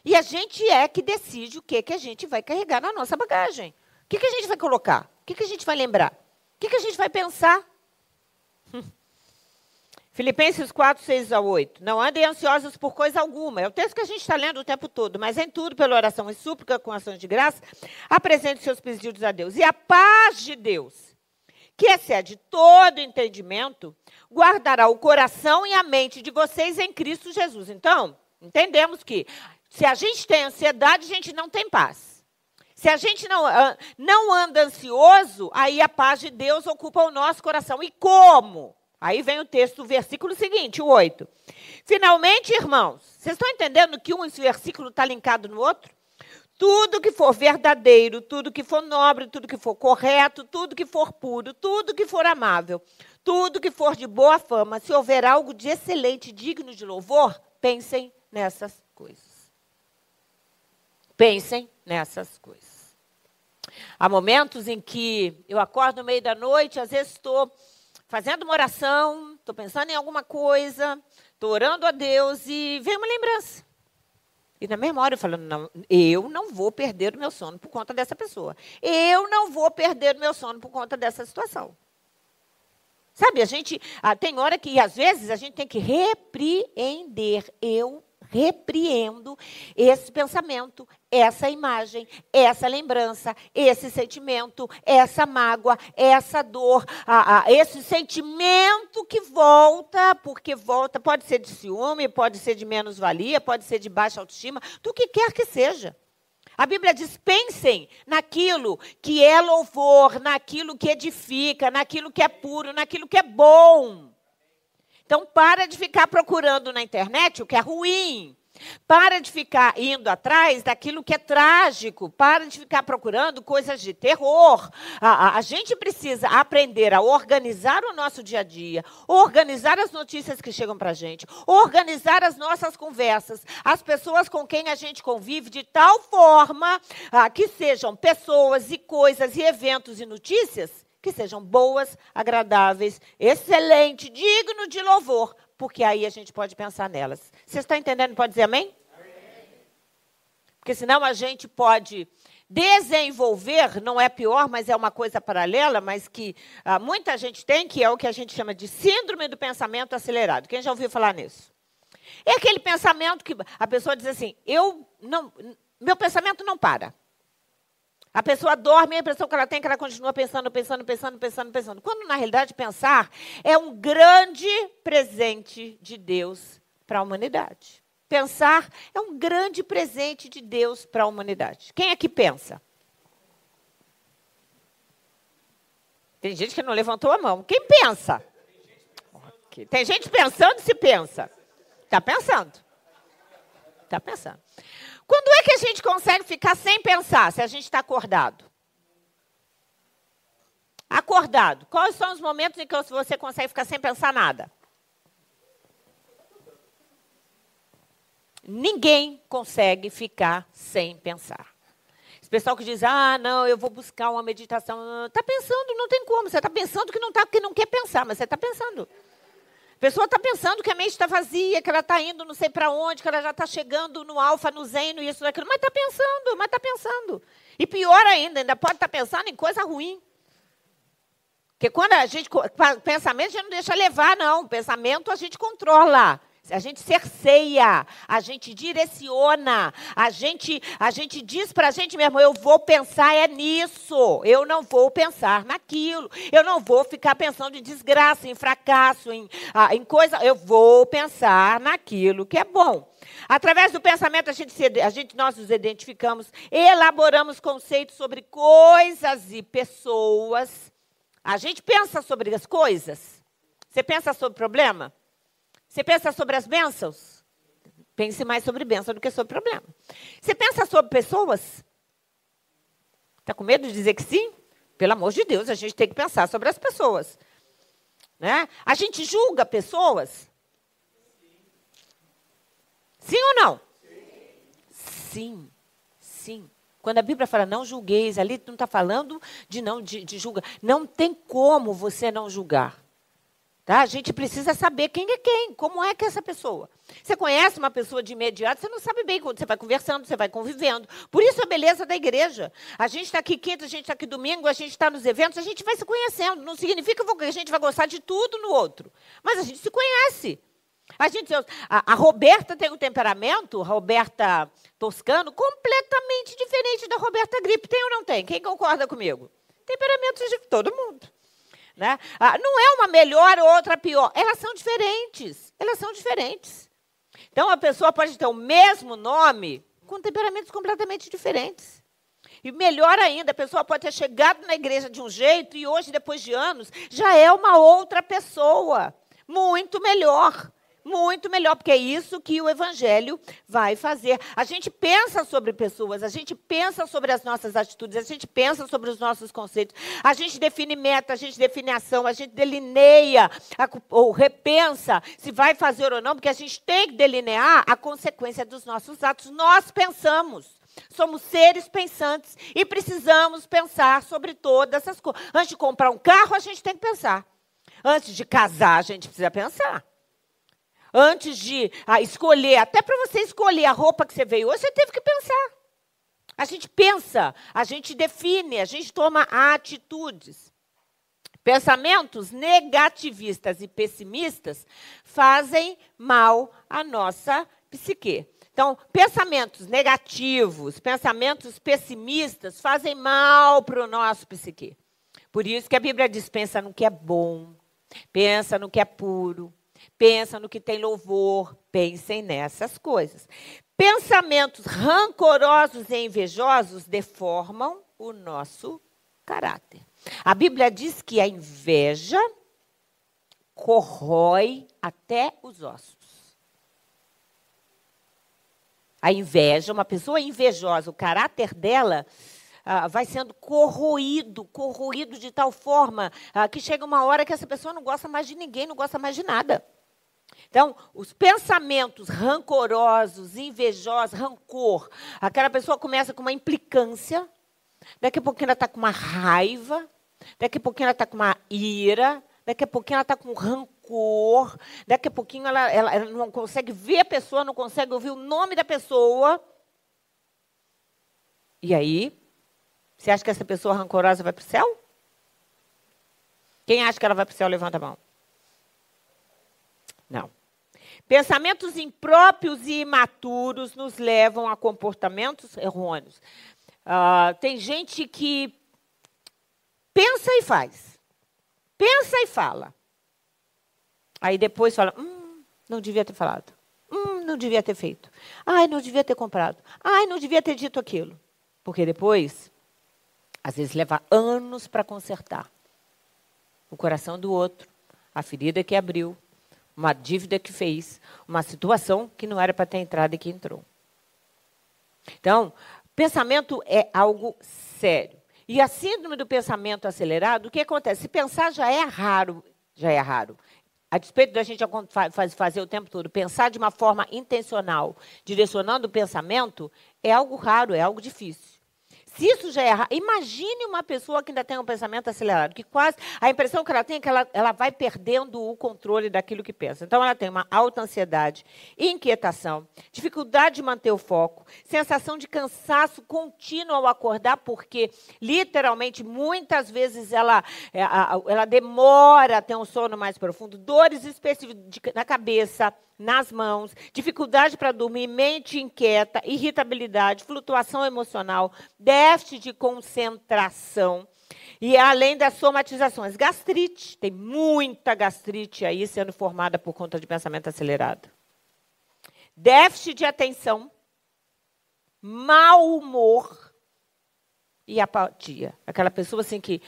E a gente é que decide o que a gente vai carregar na nossa bagagem. O que a gente vai colocar? O que a gente vai lembrar? O que a gente vai pensar? Filipenses 4, 6 a 8. Não andem ansiosos por coisa alguma. É o texto que a gente está lendo o tempo todo. Mas em tudo, pela oração e súplica, com ações de graça, apresente seus pedidos a Deus. E a paz de Deus, que excede todo entendimento, guardará o coração e a mente de vocês em Cristo Jesus. Então, entendemos que se a gente tem ansiedade, a gente não tem paz. Se a gente não anda ansioso, aí a paz de Deus ocupa o nosso coração. E como? Aí vem o texto, o versículo seguinte, o 8. Finalmente, irmãos, vocês estão entendendo que um versículo está linkado no outro? Tudo que for verdadeiro, tudo que for nobre, tudo que for correto, tudo que for puro, tudo que for amável, tudo que for de boa fama, se houver algo de excelente, digno de louvor, pensem nessas coisas. Pensem nessas coisas. Há momentos em que eu acordo no meio da noite, às vezes estou fazendo uma oração, estou pensando em alguma coisa, estou orando a Deus e vem uma lembrança. E na mesma hora eu falo, não, eu não vou perder o meu sono por conta dessa pessoa. Eu não vou perder o meu sono por conta dessa situação. Sabe, a gente tem hora que, às vezes, a gente tem que repreender. Eu repreendo esse pensamento, essa imagem, essa lembrança, esse sentimento, essa mágoa, essa dor, esse sentimento que volta, porque volta, pode ser de ciúme, pode ser de menos-valia, pode ser de baixa autoestima, do que quer que seja. A Bíblia diz, pensem naquilo que é louvor, naquilo que edifica, naquilo que é puro, naquilo que é bom. Então, para de ficar procurando na internet o que é ruim. Para de ficar indo atrás daquilo que é trágico. Para de ficar procurando coisas de terror. A gente precisa aprender a organizar o nosso dia a dia, organizar as notícias que chegam para a gente, organizar as nossas conversas, as pessoas com quem a gente convive, de tal forma que sejam pessoas e coisas e eventos e notícias que sejam boas, agradáveis, excelentes, digno de louvor, porque aí a gente pode pensar nelas. Você está entendendo? Pode dizer amém? Amém. Porque senão a gente pode desenvolver, não é pior, mas é uma coisa paralela, mas que muita gente tem, que é o que a gente chama de síndrome do pensamento acelerado. Quem já ouviu falar nisso? É aquele pensamento que a pessoa diz assim, meu pensamento não para. A pessoa dorme, a impressão que ela tem é que ela continua pensando. Quando, na realidade, pensar é um grande presente de Deus para a humanidade. Pensar é um grande presente de Deus para a humanidade. Quem aqui pensa? Tem gente que não levantou a mão. Quem pensa? Tem gente pensando se pensa. Está pensando. Está pensando. Quando é que a gente consegue ficar sem pensar, se a gente está acordado? Acordado. Quais são os momentos em que você consegue ficar sem pensar nada? Ninguém consegue ficar sem pensar. Esse pessoal que diz, não, eu vou buscar uma meditação. Está pensando, não tem como. Você está pensando que não quer pensar, mas você está pensando. A pessoa está pensando que a mente está vazia, que ela está indo não sei para onde, que ela já está chegando no alfa, no zen, no isso, naquilo. Mas está pensando. E pior ainda pode estar pensando em coisa ruim. Porque quando a gente... Pensamento a gente não deixa levar, não. Pensamento a gente controla. A gente cerceia, a gente direciona, a gente diz para a gente mesmo, eu vou pensar nisso, eu não vou pensar naquilo, eu não vou ficar pensando em desgraça, em fracasso, em coisa, eu vou pensar naquilo que é bom. Através do pensamento, nós nos identificamos, elaboramos conceitos sobre coisas e pessoas. A gente pensa sobre as coisas. Você pensa sobre o problema? Você pensa sobre as bênçãos? Pense mais sobre bênção do que sobre problema. Você pensa sobre pessoas? Está com medo de dizer que sim? Pelo amor de Deus, a gente tem que pensar sobre as pessoas. Né? A gente julga pessoas? Sim ou não? Sim. Sim. Quando a Bíblia fala não julgueis, ali não está falando de julgar. Não tem como você não julgar. Tá? A gente precisa saber quem é quem, como é que é essa pessoa. Você conhece uma pessoa de imediato, você não sabe bem quando você vai conversando, você vai convivendo. Por isso a beleza da igreja. A gente está aqui quinta, a gente está aqui domingo, a gente está nos eventos, a gente vai se conhecendo. Não significa que a gente vai gostar de tudo no outro, mas a gente se conhece. A Roberta tem um temperamento, a Roberta Toscano, completamente diferente da Roberta Gripe. Tem ou não tem? Quem concorda comigo? Temperamentos de todo mundo. Né? Não é uma melhor ou outra pior. Elas são diferentes. Então, a pessoa pode ter o mesmo nome com temperamentos completamente diferentes. E melhor ainda, a pessoa pode ter chegado na igreja de um jeito e hoje, depois de anos, já é uma outra pessoa. Muito melhor. Muito melhor, porque é isso que o Evangelho vai fazer. A gente pensa sobre pessoas, a gente pensa sobre as nossas atitudes, a gente pensa sobre os nossos conceitos, a gente define meta, a gente define ação, a gente delineia ou repensa se vai fazer ou não, porque a gente tem que delinear a consequência dos nossos atos. Nós pensamos. Somos seres pensantes e precisamos pensar sobre todas essas coisas. Antes de comprar um carro, a gente tem que pensar. Antes de casar, a gente precisa pensar. Antes de escolher, até para você escolher a roupa que você veio hoje, você teve que pensar. A gente pensa, a gente define, a gente toma atitudes. Pensamentos negativistas e pessimistas fazem mal à nossa psique. Então, pensamentos negativos, pensamentos pessimistas fazem mal para o nosso psique. Por isso que a Bíblia diz, pensa no que é bom, pensa no que é puro, pensa no que tem louvor, pensem nessas coisas. Pensamentos rancorosos e invejosos deformam o nosso caráter. A Bíblia diz que a inveja corrói até os ossos. A inveja, uma pessoa invejosa, o caráter dela vai sendo corroído de tal forma que chega uma hora que essa pessoa não gosta mais de ninguém, não gosta mais de nada. Então, os pensamentos rancorosos, invejosos, rancor, aquela pessoa começa com uma implicância, daqui a pouquinho ela está com uma raiva, daqui a pouquinho ela está com uma ira, daqui a pouquinho ela está com rancor, daqui a pouquinho ela não consegue ver a pessoa, não consegue ouvir o nome da pessoa. E aí, você acha que essa pessoa rancorosa vai para o céu? Quem acha que ela vai para o céu, levanta a mão. Não. Pensamentos impróprios e imaturos nos levam a comportamentos errôneos. Tem gente que pensa e faz. Pensa e fala. Aí depois fala, não devia ter falado. Não devia ter feito. Ai, não devia ter comprado. Ai, não devia ter dito aquilo. Porque depois, às vezes, leva anos para consertar o coração do outro, a ferida que abriu, uma dívida que fez, uma situação que não era para ter entrado e que entrou. Então, pensamento é algo sério. E a síndrome do pensamento acelerado, o que acontece? Se pensar já é raro. A despeito da gente fazer o tempo todo, pensar de uma forma intencional, direcionando o pensamento, é algo raro, é algo difícil. Se isso já é raro, imagine uma pessoa que ainda tem um pensamento acelerado, que quase, a impressão que ela tem é que ela vai perdendo o controle daquilo que pensa. Então, ela tem uma alta ansiedade, inquietação, dificuldade de manter o foco, sensação de cansaço contínuo ao acordar, porque, literalmente, muitas vezes ela demora a ter um sono mais profundo, dores específicas na cabeça, nas mãos, dificuldade para dormir, mente inquieta, irritabilidade, flutuação emocional, déficit de concentração e além das somatizações. Gastrite, tem muita gastrite aí sendo formada por conta de pensamento acelerado. Déficit de atenção, mau humor e apatia. Aquela pessoa assim que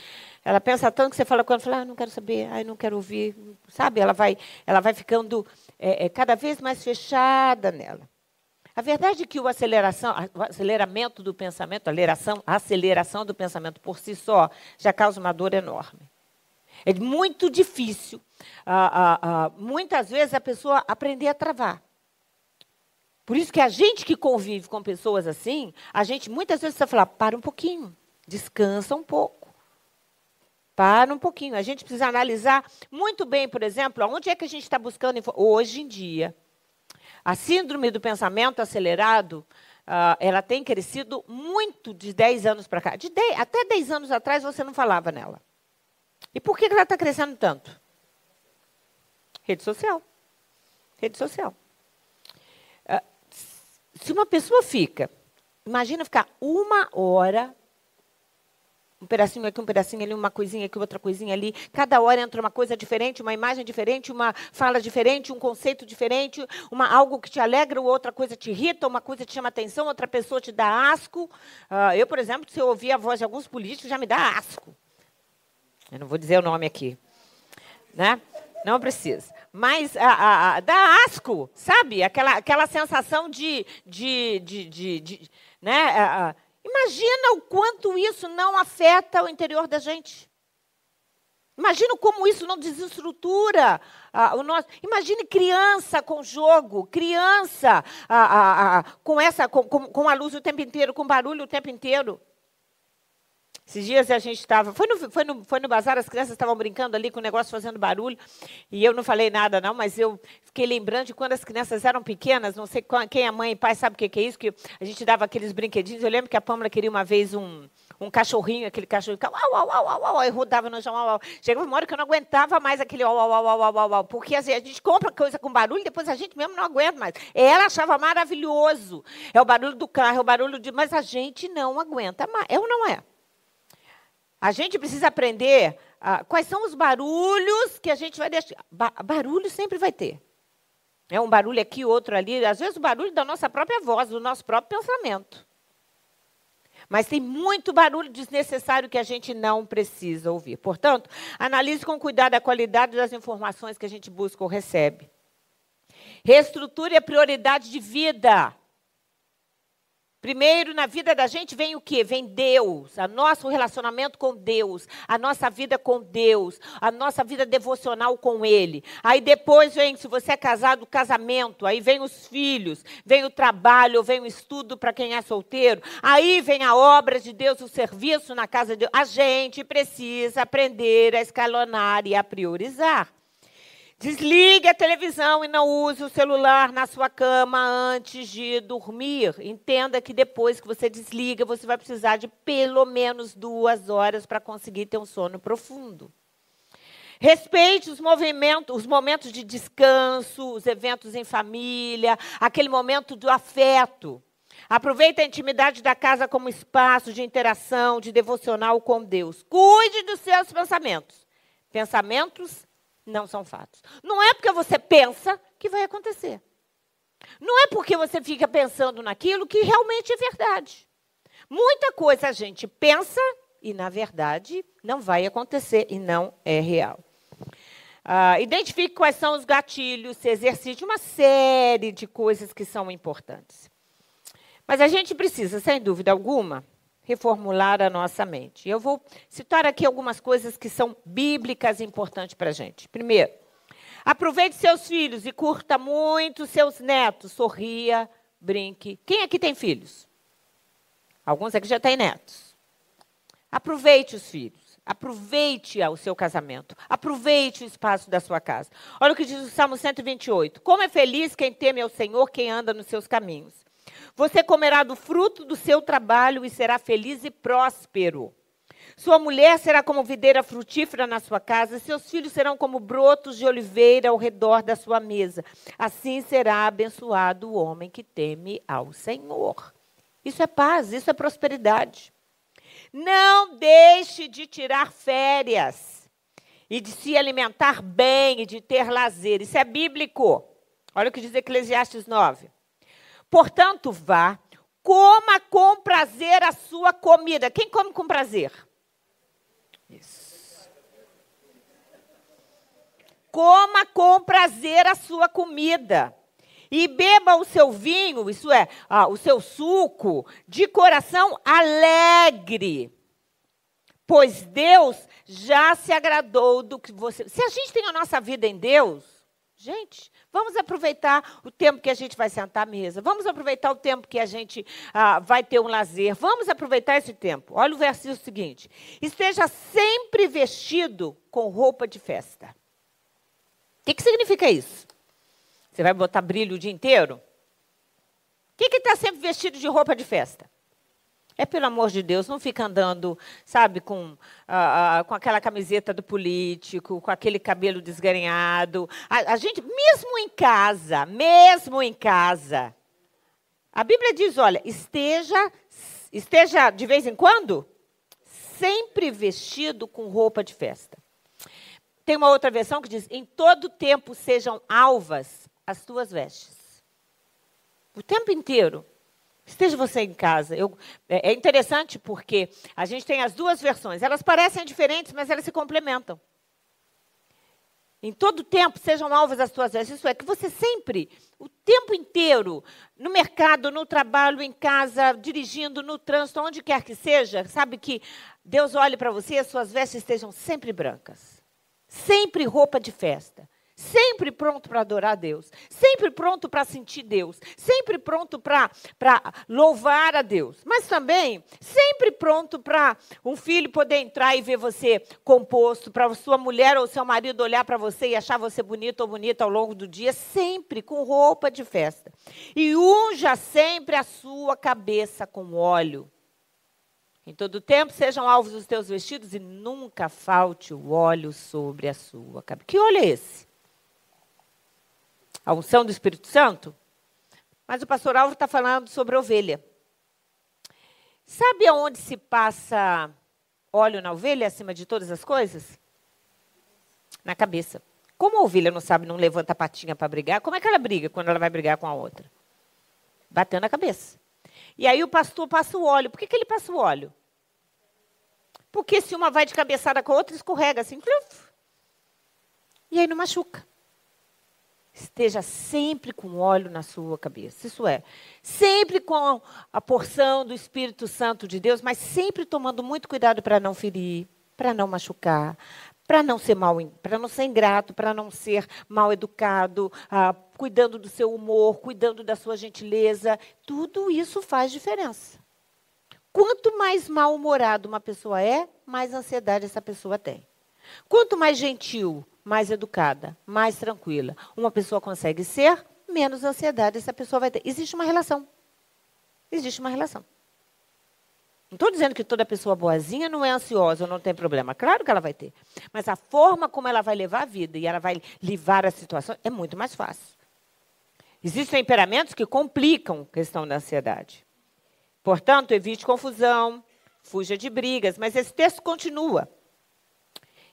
ela pensa tanto que você fala com ela, fala, não quero saber, não quero ouvir, sabe? Ela vai ficando cada vez mais fechada nela. A verdade é que o aceleramento do pensamento, a aceleração do pensamento por si só, já causa uma dor enorme. É muito difícil, muitas vezes, a pessoa aprender a travar. Por isso que a gente que convive com pessoas assim, a gente muitas vezes precisa falar, para um pouquinho, descansa um pouco. Para um pouquinho. A gente precisa analisar muito bem, por exemplo, onde é que a gente está buscando hoje em dia. A síndrome do pensamento acelerado, ela tem crescido muito de 10 anos para cá. Até 10 anos atrás você não falava nela. E por que ela está crescendo tanto? Rede social. Rede social. Se uma pessoa imagina ficar 1 hora, um pedacinho aqui, um pedacinho ali, uma coisinha aqui, outra coisinha ali. Cada hora entra uma coisa diferente, uma imagem diferente, uma fala diferente, um conceito diferente, algo que te alegra, outra coisa te irrita, uma coisa te chama atenção, outra pessoa te dá asco. Eu, por exemplo, se eu ouvir a voz de alguns políticos, já me dá asco. Eu não vou dizer o nome aqui. Né? Não precisa. Mas dá asco, sabe? Aquela sensação né? Imagina o quanto isso não afeta o interior da gente. Imagina como isso não desestrutura o nosso. Imagine criança com jogo, criança com a luz o tempo inteiro, com barulho o tempo inteiro. Esses dias a gente estava... Foi no bazar, as crianças estavam brincando ali com o negócio fazendo barulho. E eu não falei nada, não, mas eu fiquei lembrando de quando as crianças eram pequenas, não sei quem é mãe e pai sabe o que é isso, que a gente dava aqueles brinquedinhos. Eu lembro que a Pâmela queria uma vez um cachorrinho, aquele cachorrinho, e rodava no chão, Chegava uma hora que eu não aguentava mais aquele porque assim, a gente compra coisa com barulho e depois a gente mesmo não aguenta mais. Ela achava maravilhoso. É o barulho do carro, é o barulho de... Mas a gente não aguenta mais. É ou não é? A gente precisa aprender quais são os barulhos que a gente vai deixar. Barulho sempre vai ter. É um barulho aqui, outro ali. Às vezes o barulho da nossa própria voz, do nosso próprio pensamento. Mas tem muito barulho desnecessário que a gente não precisa ouvir. Portanto, analise com cuidado a qualidade das informações que a gente busca ou recebe. Reestruture a prioridade de vida. Primeiro, na vida da gente vem o quê? Vem Deus, o nosso relacionamento com Deus, a nossa vida com Deus, a nossa vida devocional com Ele. Aí depois vem, se você é casado, o casamento, aí vem os filhos, vem o trabalho, vem o estudo para quem é solteiro. Aí vem a obra de Deus, o serviço na casa de Deus. A gente precisa aprender a escalonar e a priorizar. Desligue a televisão e não use o celular na sua cama antes de dormir. Entenda que depois que você desliga, você vai precisar de pelo menos 2 horas para conseguir ter um sono profundo. Respeite os momentos de descanso, os eventos em família, aquele momento do afeto. Aproveite a intimidade da casa como espaço de interação, de devocional com Deus. Cuide dos seus pensamentos. Pensamentos não são fatos. Não é porque você pensa que vai acontecer. Não é porque você fica pensando naquilo que realmente é verdade. Muita coisa a gente pensa e, na verdade, não vai acontecer e não é real. Identifique quais são os gatilhos, se exercite uma série de coisas que são importantes. Mas a gente precisa, sem dúvida alguma, reformular a nossa mente. Eu vou citar aqui algumas coisas que são bíblicas e importantes para a gente. Primeiro, aproveite seus filhos e curta muito seus netos. Sorria, brinque. Quem aqui tem filhos? Alguns aqui já têm netos. Aproveite os filhos. Aproveite o seu casamento. Aproveite o espaço da sua casa. Olha o que diz o Salmo 128. Como é feliz quem teme ao Senhor, quem anda nos seus caminhos. Você comerá do fruto do seu trabalho e será feliz e próspero. Sua mulher será como videira frutífera na sua casa, e seus filhos serão como brotos de oliveira ao redor da sua mesa. Assim será abençoado o homem que teme ao Senhor. Isso é paz, isso é prosperidade. Não deixe de tirar férias e de se alimentar bem e de ter lazer. Isso é bíblico. Olha o que diz Eclesiastes 9. Portanto, vá, coma com prazer a sua comida. Quem come com prazer? Isso. Coma com prazer a sua comida. E beba o seu vinho, isso é, o seu suco, de coração alegre. Pois Deus já se agradou do que você... Se a gente tem a nossa vida em Deus, gente, vamos aproveitar o tempo que a gente vai sentar à mesa. Vamos aproveitar o tempo que a gente vai ter um lazer. Vamos aproveitar esse tempo. Olha o versículo seguinte. Esteja sempre vestido com roupa de festa. O que significa isso? Você vai botar brilho o dia inteiro? O que está sempre vestido de roupa de festa? É, pelo amor de Deus, não fica andando, sabe, com aquela camiseta do político, com aquele cabelo desgrenhado. A gente, mesmo em casa, a Bíblia diz, olha, esteja de vez em quando, sempre vestido com roupa de festa. Tem uma outra versão que diz, em todo tempo sejam alvas as tuas vestes. O tempo inteiro. Esteja você em casa. É interessante porque a gente tem as duas versões. Elas parecem diferentes, mas elas se complementam. Em todo tempo, sejam alvas as tuas vestes. Isso é, que você sempre, o tempo inteiro, no mercado, no trabalho, em casa, dirigindo, no trânsito, onde quer que seja, sabe que Deus olhe para você e as suas vestes estejam sempre brancas. Sempre roupa de festa. Sempre pronto para adorar a Deus. Sempre pronto para sentir Deus. Sempre pronto para louvar a Deus. Mas também sempre pronto para um filho poder entrar e ver você composto. Para sua mulher ou seu marido olhar para você e achar você bonito ou bonita ao longo do dia. Sempre com roupa de festa. E unja sempre a sua cabeça com óleo. Em todo tempo sejam alvos os teus vestidos e nunca falte o óleo sobre a sua cabeça. Que óleo é esse? A unção do Espírito Santo? Mas o pastor Álvaro está falando sobre ovelha. Sabe aonde se passa óleo na ovelha, acima de todas as coisas? Na cabeça. Como a ovelha não sabe, não levanta a patinha para brigar, como é que ela briga quando ela vai brigar com a outra? Batendo na cabeça. E aí o pastor passa o óleo. Por que ele passa o óleo? Porque se uma vai de cabeçada com a outra, escorrega assim. E aí não machuca. Esteja sempre com óleo na sua cabeça. Isso é, sempre com a porção do Espírito Santo de Deus, mas sempre tomando muito cuidado para não ferir, para não machucar, para não ser para não ser ingrato, para não ser mal educado, cuidando do seu humor, cuidando da sua gentileza. Tudo isso faz diferença. Quanto mais mal-humorado uma pessoa é, mais ansiedade essa pessoa tem. Quanto mais gentil, mais educada, mais tranquila uma pessoa consegue ser, menos ansiedade essa pessoa vai ter. Existe uma relação. Existe uma relação. Não estou dizendo que toda pessoa boazinha não é ansiosa ou não tem problema. Claro que ela vai ter. Mas a forma como ela vai levar a vida e ela vai livrar a situação é muito mais fácil. Existem temperamentos que complicam a questão da ansiedade. Portanto, evite confusão, fuja de brigas. Mas esse texto continua.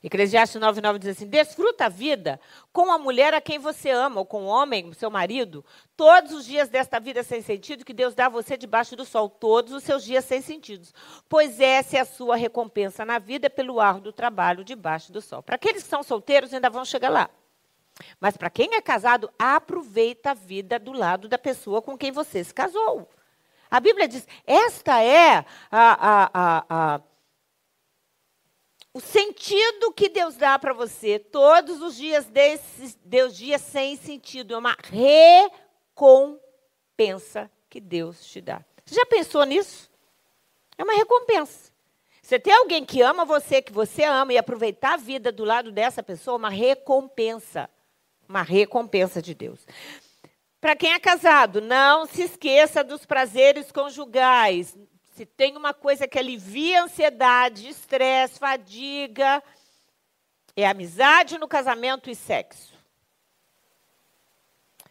Eclesiastes 9:9 diz assim: desfruta a vida com a mulher a quem você ama, ou com o homem, seu marido, todos os dias desta vida sem sentido que Deus dá a você debaixo do sol, todos os seus dias sem sentidos, pois essa é a sua recompensa na vida pelo árduo trabalho debaixo do sol. Para aqueles que são solteiros, ainda vão chegar lá. Mas para quem é casado, aproveita a vida do lado da pessoa com quem você se casou. A Bíblia diz, esta é o sentido que Deus dá para você todos os dias dias sem sentido. É uma recompensa que Deus te dá. Você já pensou nisso? É uma recompensa. Você tem alguém que ama você, que você ama, e aproveitar a vida do lado dessa pessoa, uma recompensa. Uma recompensa de Deus. Para quem é casado, não se esqueça dos prazeres conjugais. Se tem uma coisa que alivia a ansiedade, estresse, fadiga, é amizade no casamento e sexo.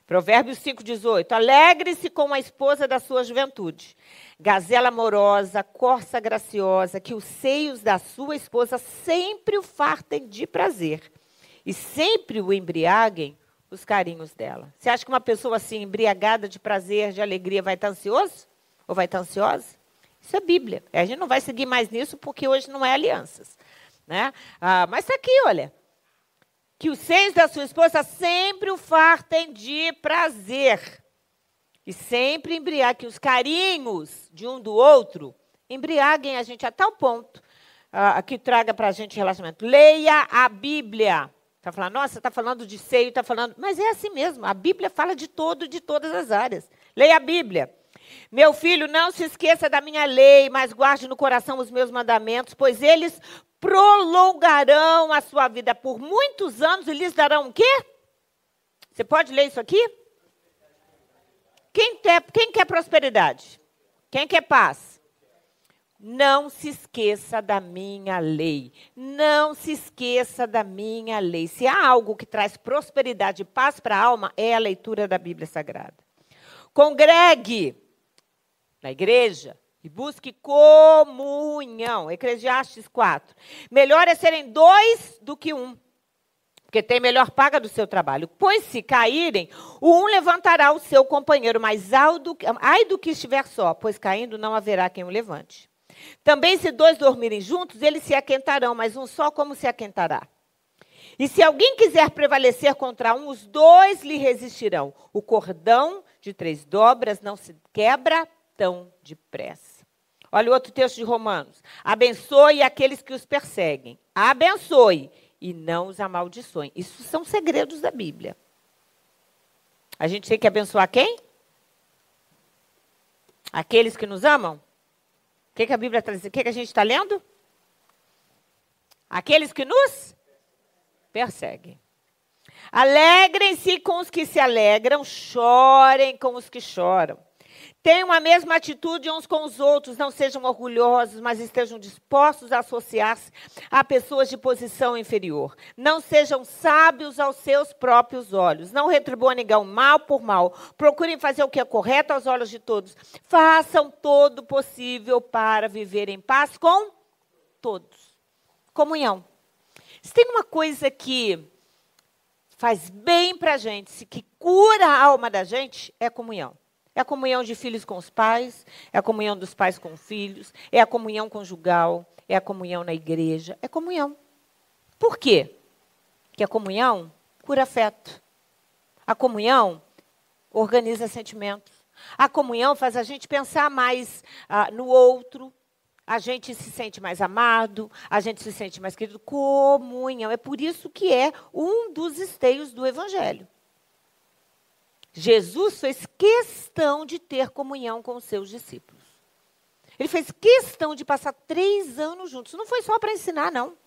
Provérbios 5:18. Alegre-se com a esposa da sua juventude. Gazela amorosa, corça graciosa, que os seios da sua esposa sempre o fartem de prazer. E sempre o embriaguem os carinhos dela. Você acha que uma pessoa assim, embriagada de prazer, de alegria, vai estar ansioso? Ou vai estar ansiosa? Isso é Bíblia. A gente não vai seguir mais nisso porque hoje não é alianças. Né? Mas está aqui, olha. Que os seios da sua esposa sempre o fartem de prazer. E sempre embriaguem, que os carinhos de um do outro embriaguem a gente a tal ponto que traga para a gente relacionamento. Leia a Bíblia. Está falando, nossa, está falando de seio, está falando... Mas é assim mesmo. A Bíblia fala de todas as áreas. Leia a Bíblia. Meu filho, não se esqueça da minha lei, mas guarde no coração os meus mandamentos, pois eles prolongarão a sua vida por muitos anos e lhes darão o quê? Você pode ler isso aqui? Quem quer prosperidade? Quem quer paz? Não se esqueça da minha lei. Não se esqueça da minha lei. Se há algo que traz prosperidade e paz para a alma, é a leitura da Bíblia Sagrada. Congregue na igreja e busque comunhão. Eclesiastes 4. Melhor é serem 2 do que 1, porque tem melhor paga do seu trabalho. Pois se caírem, o um levantará o seu companheiro, mas ai do que estiver só, pois caindo não haverá quem o levante. Também se 2 dormirem juntos, eles se aquentarão, mas um só como se aquentará? E se alguém quiser prevalecer contra um, os 2 lhe resistirão. O cordão de 3 dobras não se quebra tão depressa. Olha o outro texto de Romanos. Abençoe aqueles que os perseguem. Abençoe e não os amaldiçoe. Isso são segredos da Bíblia. A gente tem que abençoar quem? Aqueles que nos amam? O que a Bíblia está dizendo? O que a gente está lendo? Aqueles que nos perseguem. Alegrem-se com os que se alegram, chorem com os que choram. Tenham a mesma atitude uns com os outros, não sejam orgulhosos, mas estejam dispostos a associar-se a pessoas de posição inferior. Não sejam sábios aos seus próprios olhos. Não retribuam a ninguém mal por mal. Procurem fazer o que é correto aos olhos de todos. Façam todo o possível para viver em paz com todos. Comunhão. Se tem uma coisa que faz bem para a gente, que cura a alma da gente, é a comunhão. É a comunhão de filhos com os pais, é a comunhão dos pais com filhos, é a comunhão conjugal, é a comunhão na igreja, é comunhão. Por quê? Porque a comunhão cura afeto. A comunhão organiza sentimentos. A comunhão faz a gente pensar mais no outro, a gente se sente mais amado, a gente se sente mais querido. Comunhão. É por isso que é um dos esteios do Evangelho. Jesus fez questão de ter comunhão com os seus discípulos. Ele fez questão de passar 3 anos juntos. Não foi só para ensinar, não.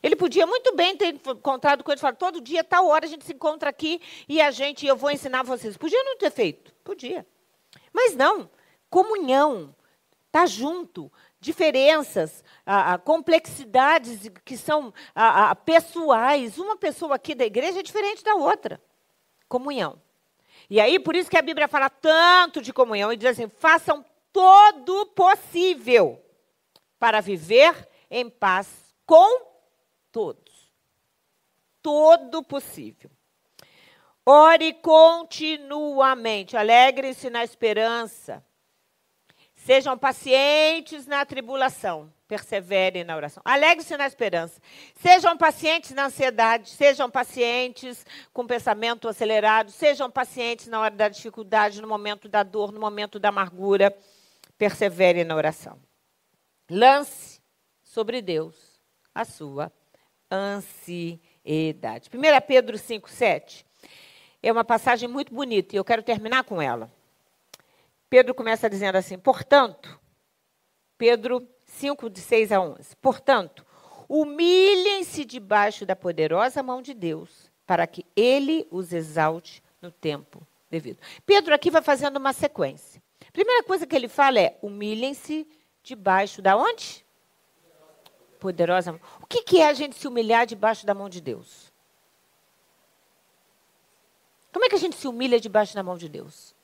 Ele podia muito bem ter encontrado com eles e falar, todo dia, tal hora, a gente se encontra aqui e eu vou ensinar vocês. Podia não ter feito? Podia. Mas não. Comunhão. Tá junto. Diferenças, complexidades que são pessoais. Uma pessoa aqui da igreja é diferente da outra. Comunhão. E aí, por isso que a Bíblia fala tanto de comunhão e diz assim, façam todo o possível para viver em paz com todos. Todo possível. Ore continuamente, alegre-se na esperança. Sejam pacientes na tribulação, perseverem na oração. Alegre-se na esperança. Sejam pacientes na ansiedade, sejam pacientes com pensamento acelerado, sejam pacientes na hora da dificuldade, no momento da dor, no momento da amargura. Perseverem na oração. Lance sobre Deus a sua ansiedade. 1 Pedro 5,7 é uma passagem muito bonita e eu quero terminar com ela. Pedro começa dizendo assim, portanto, Pedro 5, de 6 a 11. Portanto, humilhem-se debaixo da poderosa mão de Deus, para que Ele os exalte no tempo devido. Pedro aqui vai fazendo uma sequência. A primeira coisa que ele fala é, humilhem-se debaixo da onde? Poderosa mão. O que é a gente se humilhar debaixo da mão de Deus? Como é que a gente se humilha debaixo da mão de Deus?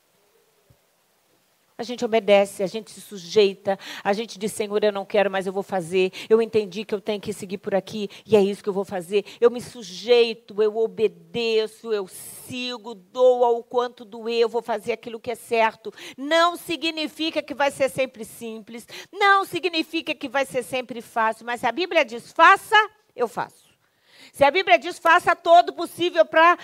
A gente obedece, a gente se sujeita, a gente diz, Senhor, eu não quero, mas eu vou fazer. Eu entendi que eu tenho que seguir por aqui e é isso que eu vou fazer. Eu me sujeito, eu obedeço, eu sigo, dou ao quanto doer, eu vou fazer aquilo que é certo. Não significa que vai ser sempre simples, não significa que vai ser sempre fácil, mas se a Bíblia diz, faça, eu faço. Se a Bíblia diz, faça todo o possível para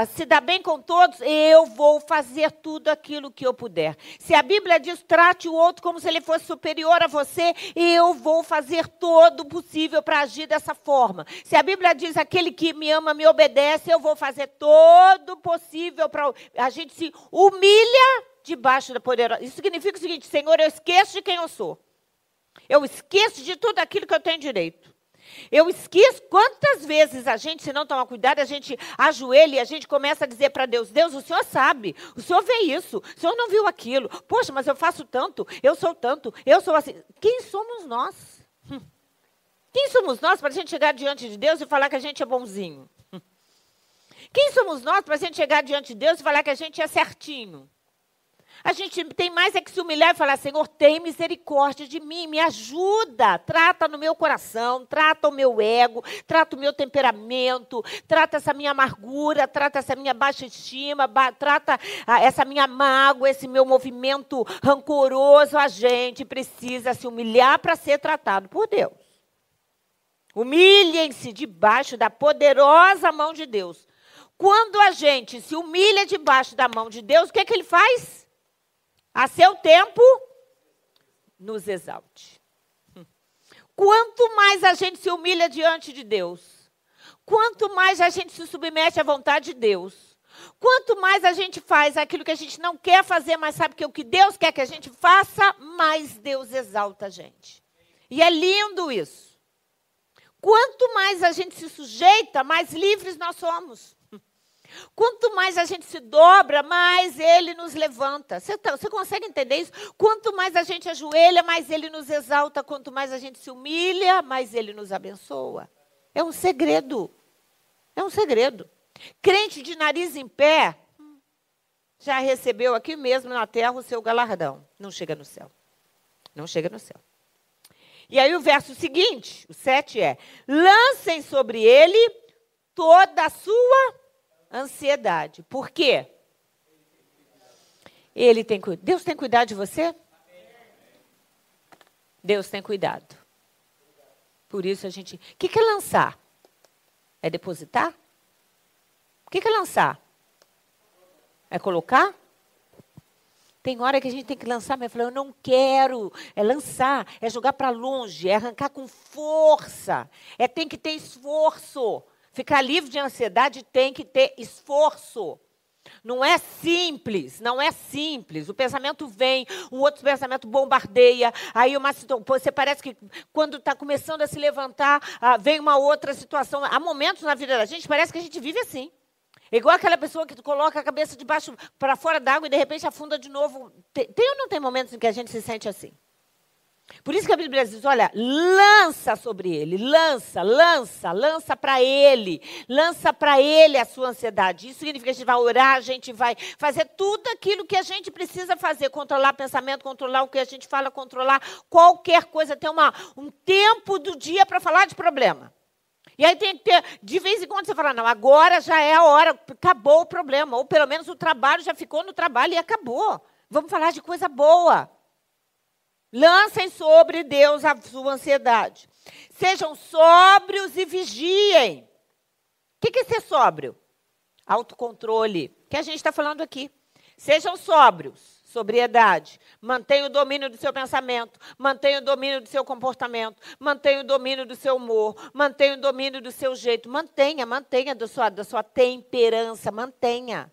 se dar bem com todos, eu vou fazer tudo aquilo que eu puder. Se a Bíblia diz, trate o outro como se ele fosse superior a você, eu vou fazer todo o possível para agir dessa forma. Se a Bíblia diz, aquele que me ama me obedece, eu vou fazer todo o possível para... A gente se humilha debaixo da poderosa. Isso significa o seguinte, Senhor, eu esqueço de quem eu sou. Eu esqueço de tudo aquilo que eu tenho direito. Eu esqueço quantas vezes a gente, se não tomar cuidado, a gente ajoelha e a gente começa a dizer para Deus, Deus, o Senhor sabe, o Senhor vê isso, o Senhor não viu aquilo. Poxa, mas eu faço tanto, eu sou assim. Quem somos nós? Quem somos nós para a gente chegar diante de Deus e falar que a gente é bonzinho? Quem somos nós para a gente chegar diante de Deus e falar que a gente é certinho? A gente tem mais é que se humilhar e falar, Senhor, tem misericórdia de mim, me ajuda, trata no meu coração, trata o meu ego, trata o meu temperamento, trata essa minha amargura, trata essa minha baixa estima, trata essa minha mágoa, esse meu movimento rancoroso. A gente precisa se humilhar para ser tratado por Deus. Humilhem-se debaixo da poderosa mão de Deus. Quando a gente se humilha debaixo da mão de Deus, o que é que Ele faz? A seu tempo, nos exalte. Quanto mais a gente se humilha diante de Deus, quanto mais a gente se submete à vontade de Deus, quanto mais a gente faz aquilo que a gente não quer fazer, mas sabe que o que Deus quer que a gente faça, mais Deus exalta a gente. E é lindo isso. Quanto mais a gente se sujeita, mais livres nós somos. Quanto mais a gente se dobra, mais Ele nos levanta. Você consegue entender isso? Quanto mais a gente ajoelha, mais Ele nos exalta. Quanto mais a gente se humilha, mais Ele nos abençoa. É um segredo. É um segredo. Crente de nariz em pé, já recebeu aqui mesmo na terra o seu galardão. Não chega no céu. Não chega no céu. E aí o verso seguinte, o 7 é, lancem sobre Ele toda a sua ansiedade. Por quê? Ele tem cuidado. Deus tem cuidado de você? Deus tem cuidado. Por isso a gente... O que é lançar? É depositar? O que é lançar? É colocar? Tem hora que a gente tem que lançar, mas eu não quero. É lançar, é jogar para longe, é arrancar com força. Tem que ter esforço. Ficar livre de ansiedade tem que ter esforço. Não é simples, não é simples. O pensamento vem, um outro pensamento bombardeia. Aí você parece que quando está começando a se levantar, vem uma outra situação. Há momentos na vida da gente, parece que a gente vive assim. Igual aquela pessoa que coloca a cabeça de baixo para fora d'água e de repente afunda de novo. Tem ou não tem momentos em que a gente se sente assim? Por isso que a Bíblia diz, olha, lança sobre ele, lança para ele. Lança para ele a sua ansiedade. Isso significa que a gente vai orar, a gente vai fazer tudo aquilo que a gente precisa fazer. Controlar pensamento, controlar o que a gente fala, controlar qualquer coisa. Ter um tempo do dia para falar de problema. E aí tem que ter, de vez em quando você fala, não, agora já é a hora, acabou o problema. Ou pelo menos o trabalho já ficou no trabalho e acabou. Vamos falar de coisa boa. Lancem sobre Deus a sua ansiedade. Sejam sóbrios e vigiem. O que é ser sóbrio? Autocontrole, que a gente está falando aqui. Sejam sóbrios, sobriedade. Mantenha o domínio do seu pensamento. Mantenha o domínio do seu comportamento. Mantenha o domínio do seu humor. Mantenha o domínio do seu jeito. Mantenha da sua temperança. Mantenha.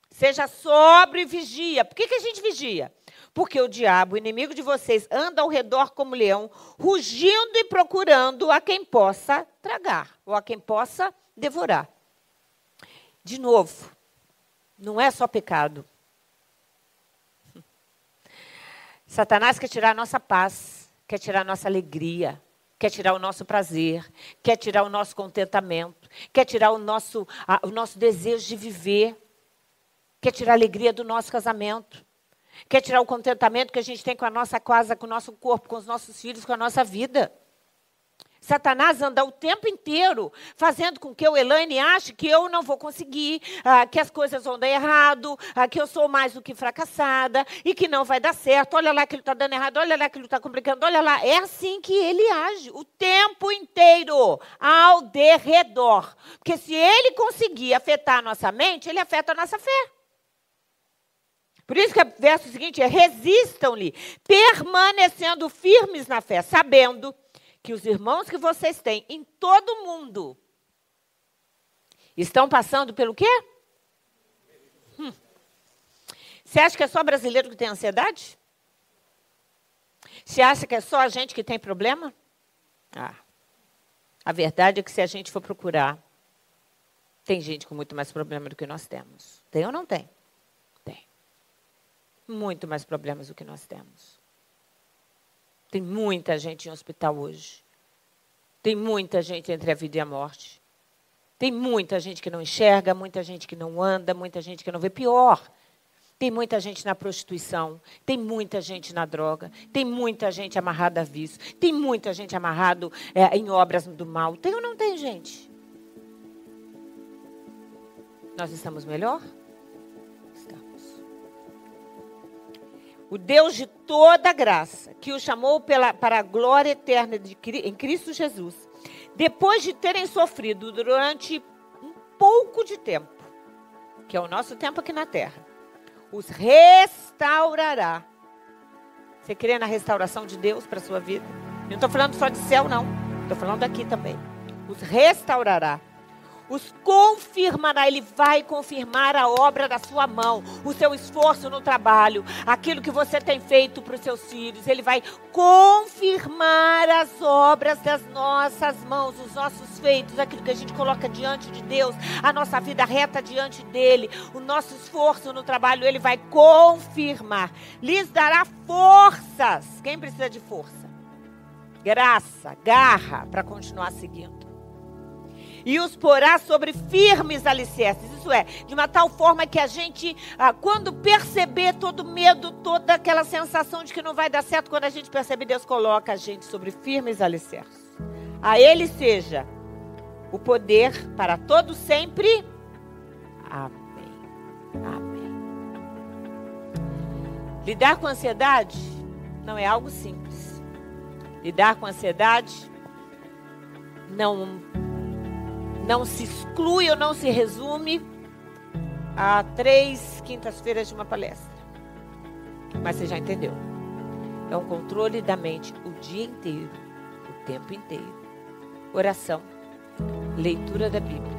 Seja sóbrio e vigia. Por que a gente vigia? Porque o diabo, o inimigo de vocês, anda ao redor como leão, rugindo e procurando a quem possa tragar, ou a quem possa devorar. De novo, não é só pecado. Satanás quer tirar a nossa paz, quer tirar a nossa alegria, quer tirar o nosso prazer, quer tirar o nosso contentamento, quer tirar o nosso desejo de viver, quer tirar a alegria do nosso casamento. Quer tirar o contentamento que a gente tem com a nossa casa, com o nosso corpo, com os nossos filhos, com a nossa vida. Satanás anda o tempo inteiro fazendo com que eu, Elaine, ache que eu não vou conseguir, que as coisas vão dar errado, que eu sou mais do que fracassada e que não vai dar certo. Olha lá que ele está dando errado, olha lá que ele está complicando, olha lá. É assim que ele age o tempo inteiro, ao derredor. Porque se ele conseguir afetar a nossa mente, ele afeta a nossa fé. Por isso que o verso seguinte é: resistam-lhe, permanecendo firmes na fé, sabendo que os irmãos que vocês têm em todo o mundo estão passando pelo quê? Você acha que é só brasileiro que tem ansiedade? Você acha que é só a gente que tem problema? A verdade é que se a gente for procurar, tem gente com muito mais problema do que nós temos. Tem ou não tem? Muito mais problemas do que nós temos. Tem muita gente em hospital hoje. Tem muita gente entre a vida e a morte. Tem muita gente que não enxerga, muita gente que não anda, muita gente que não vê. Pior, tem muita gente na prostituição, tem muita gente na droga, tem muita gente amarrada a vício, tem muita gente amarrada em obras do mal. Tem ou não tem, gente? Nós estamos melhor? O Deus de toda graça, que o chamou para a glória eterna em Cristo Jesus, depois de terem sofrido durante um pouco de tempo, que é o nosso tempo aqui na terra, os restaurará. Você crê na restauração de Deus para a sua vida? Eu não estou falando só de céu, não. Estou falando aqui também. Os restaurará. Os confirmará, ele vai confirmar a obra da sua mão, o seu esforço no trabalho, aquilo que você tem feito para os seus filhos. Ele vai confirmar as obras das nossas mãos, os nossos feitos, aquilo que a gente coloca diante de Deus, a nossa vida reta diante dele, o nosso esforço no trabalho, ele vai confirmar. Lhes dará forças. Quem precisa de força? Graça, garra para continuar seguindo. E os porá sobre firmes alicerces. Isso é, de uma tal forma que a gente, quando perceber todo medo, toda aquela sensação de que não vai dar certo, quando a gente percebe, Deus coloca a gente sobre firmes alicerces. A Ele seja o poder para todos sempre. Amém. Amém. Lidar com ansiedade não é algo simples. Lidar com ansiedade não se exclui ou não se resume a 3 quintas-feiras de uma palestra. Mas você já entendeu. É um controle da mente o dia inteiro, o tempo inteiro. Oração, leitura da Bíblia.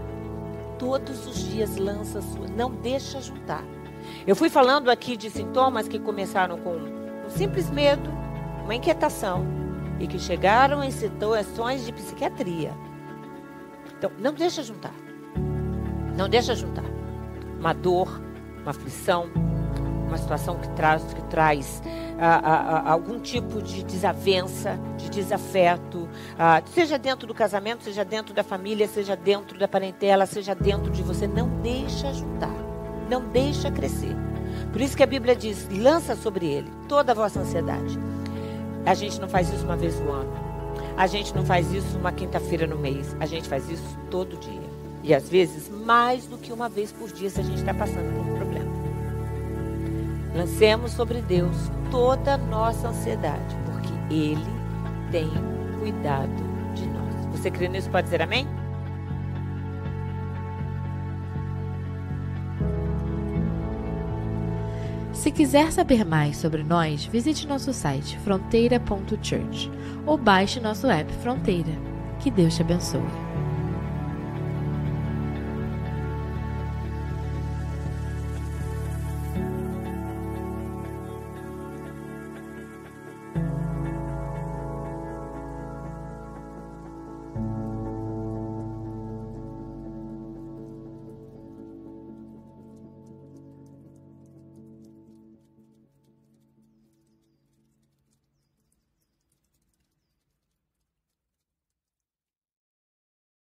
Todos os dias lança a sua, não deixa juntar. Eu fui falando aqui de sintomas que começaram com um simples medo, uma inquietação, e que chegaram em situações de psiquiatria. Então, não deixa juntar. Não deixa juntar. Uma dor, uma aflição, uma situação que traz algum tipo de desavença, de desafeto, seja dentro do casamento, seja dentro da família, seja dentro da parentela, seja dentro de você, não deixa ajudar, não deixa crescer. Por isso que a Bíblia diz, lança sobre ele toda a vossa ansiedade. A gente não faz isso uma vez no ano, a gente não faz isso uma quinta-feira no mês, a gente faz isso todo dia. E às vezes mais do que uma vez por dia se a gente está passando por um problema. Lancemos sobre Deus toda a nossa ansiedade, porque Ele tem cuidado de nós. Você crê nisso? Pode dizer amém? Se quiser saber mais sobre nós, visite nosso site fronteira.church ou baixe nosso app Fronteira. Que Deus te abençoe.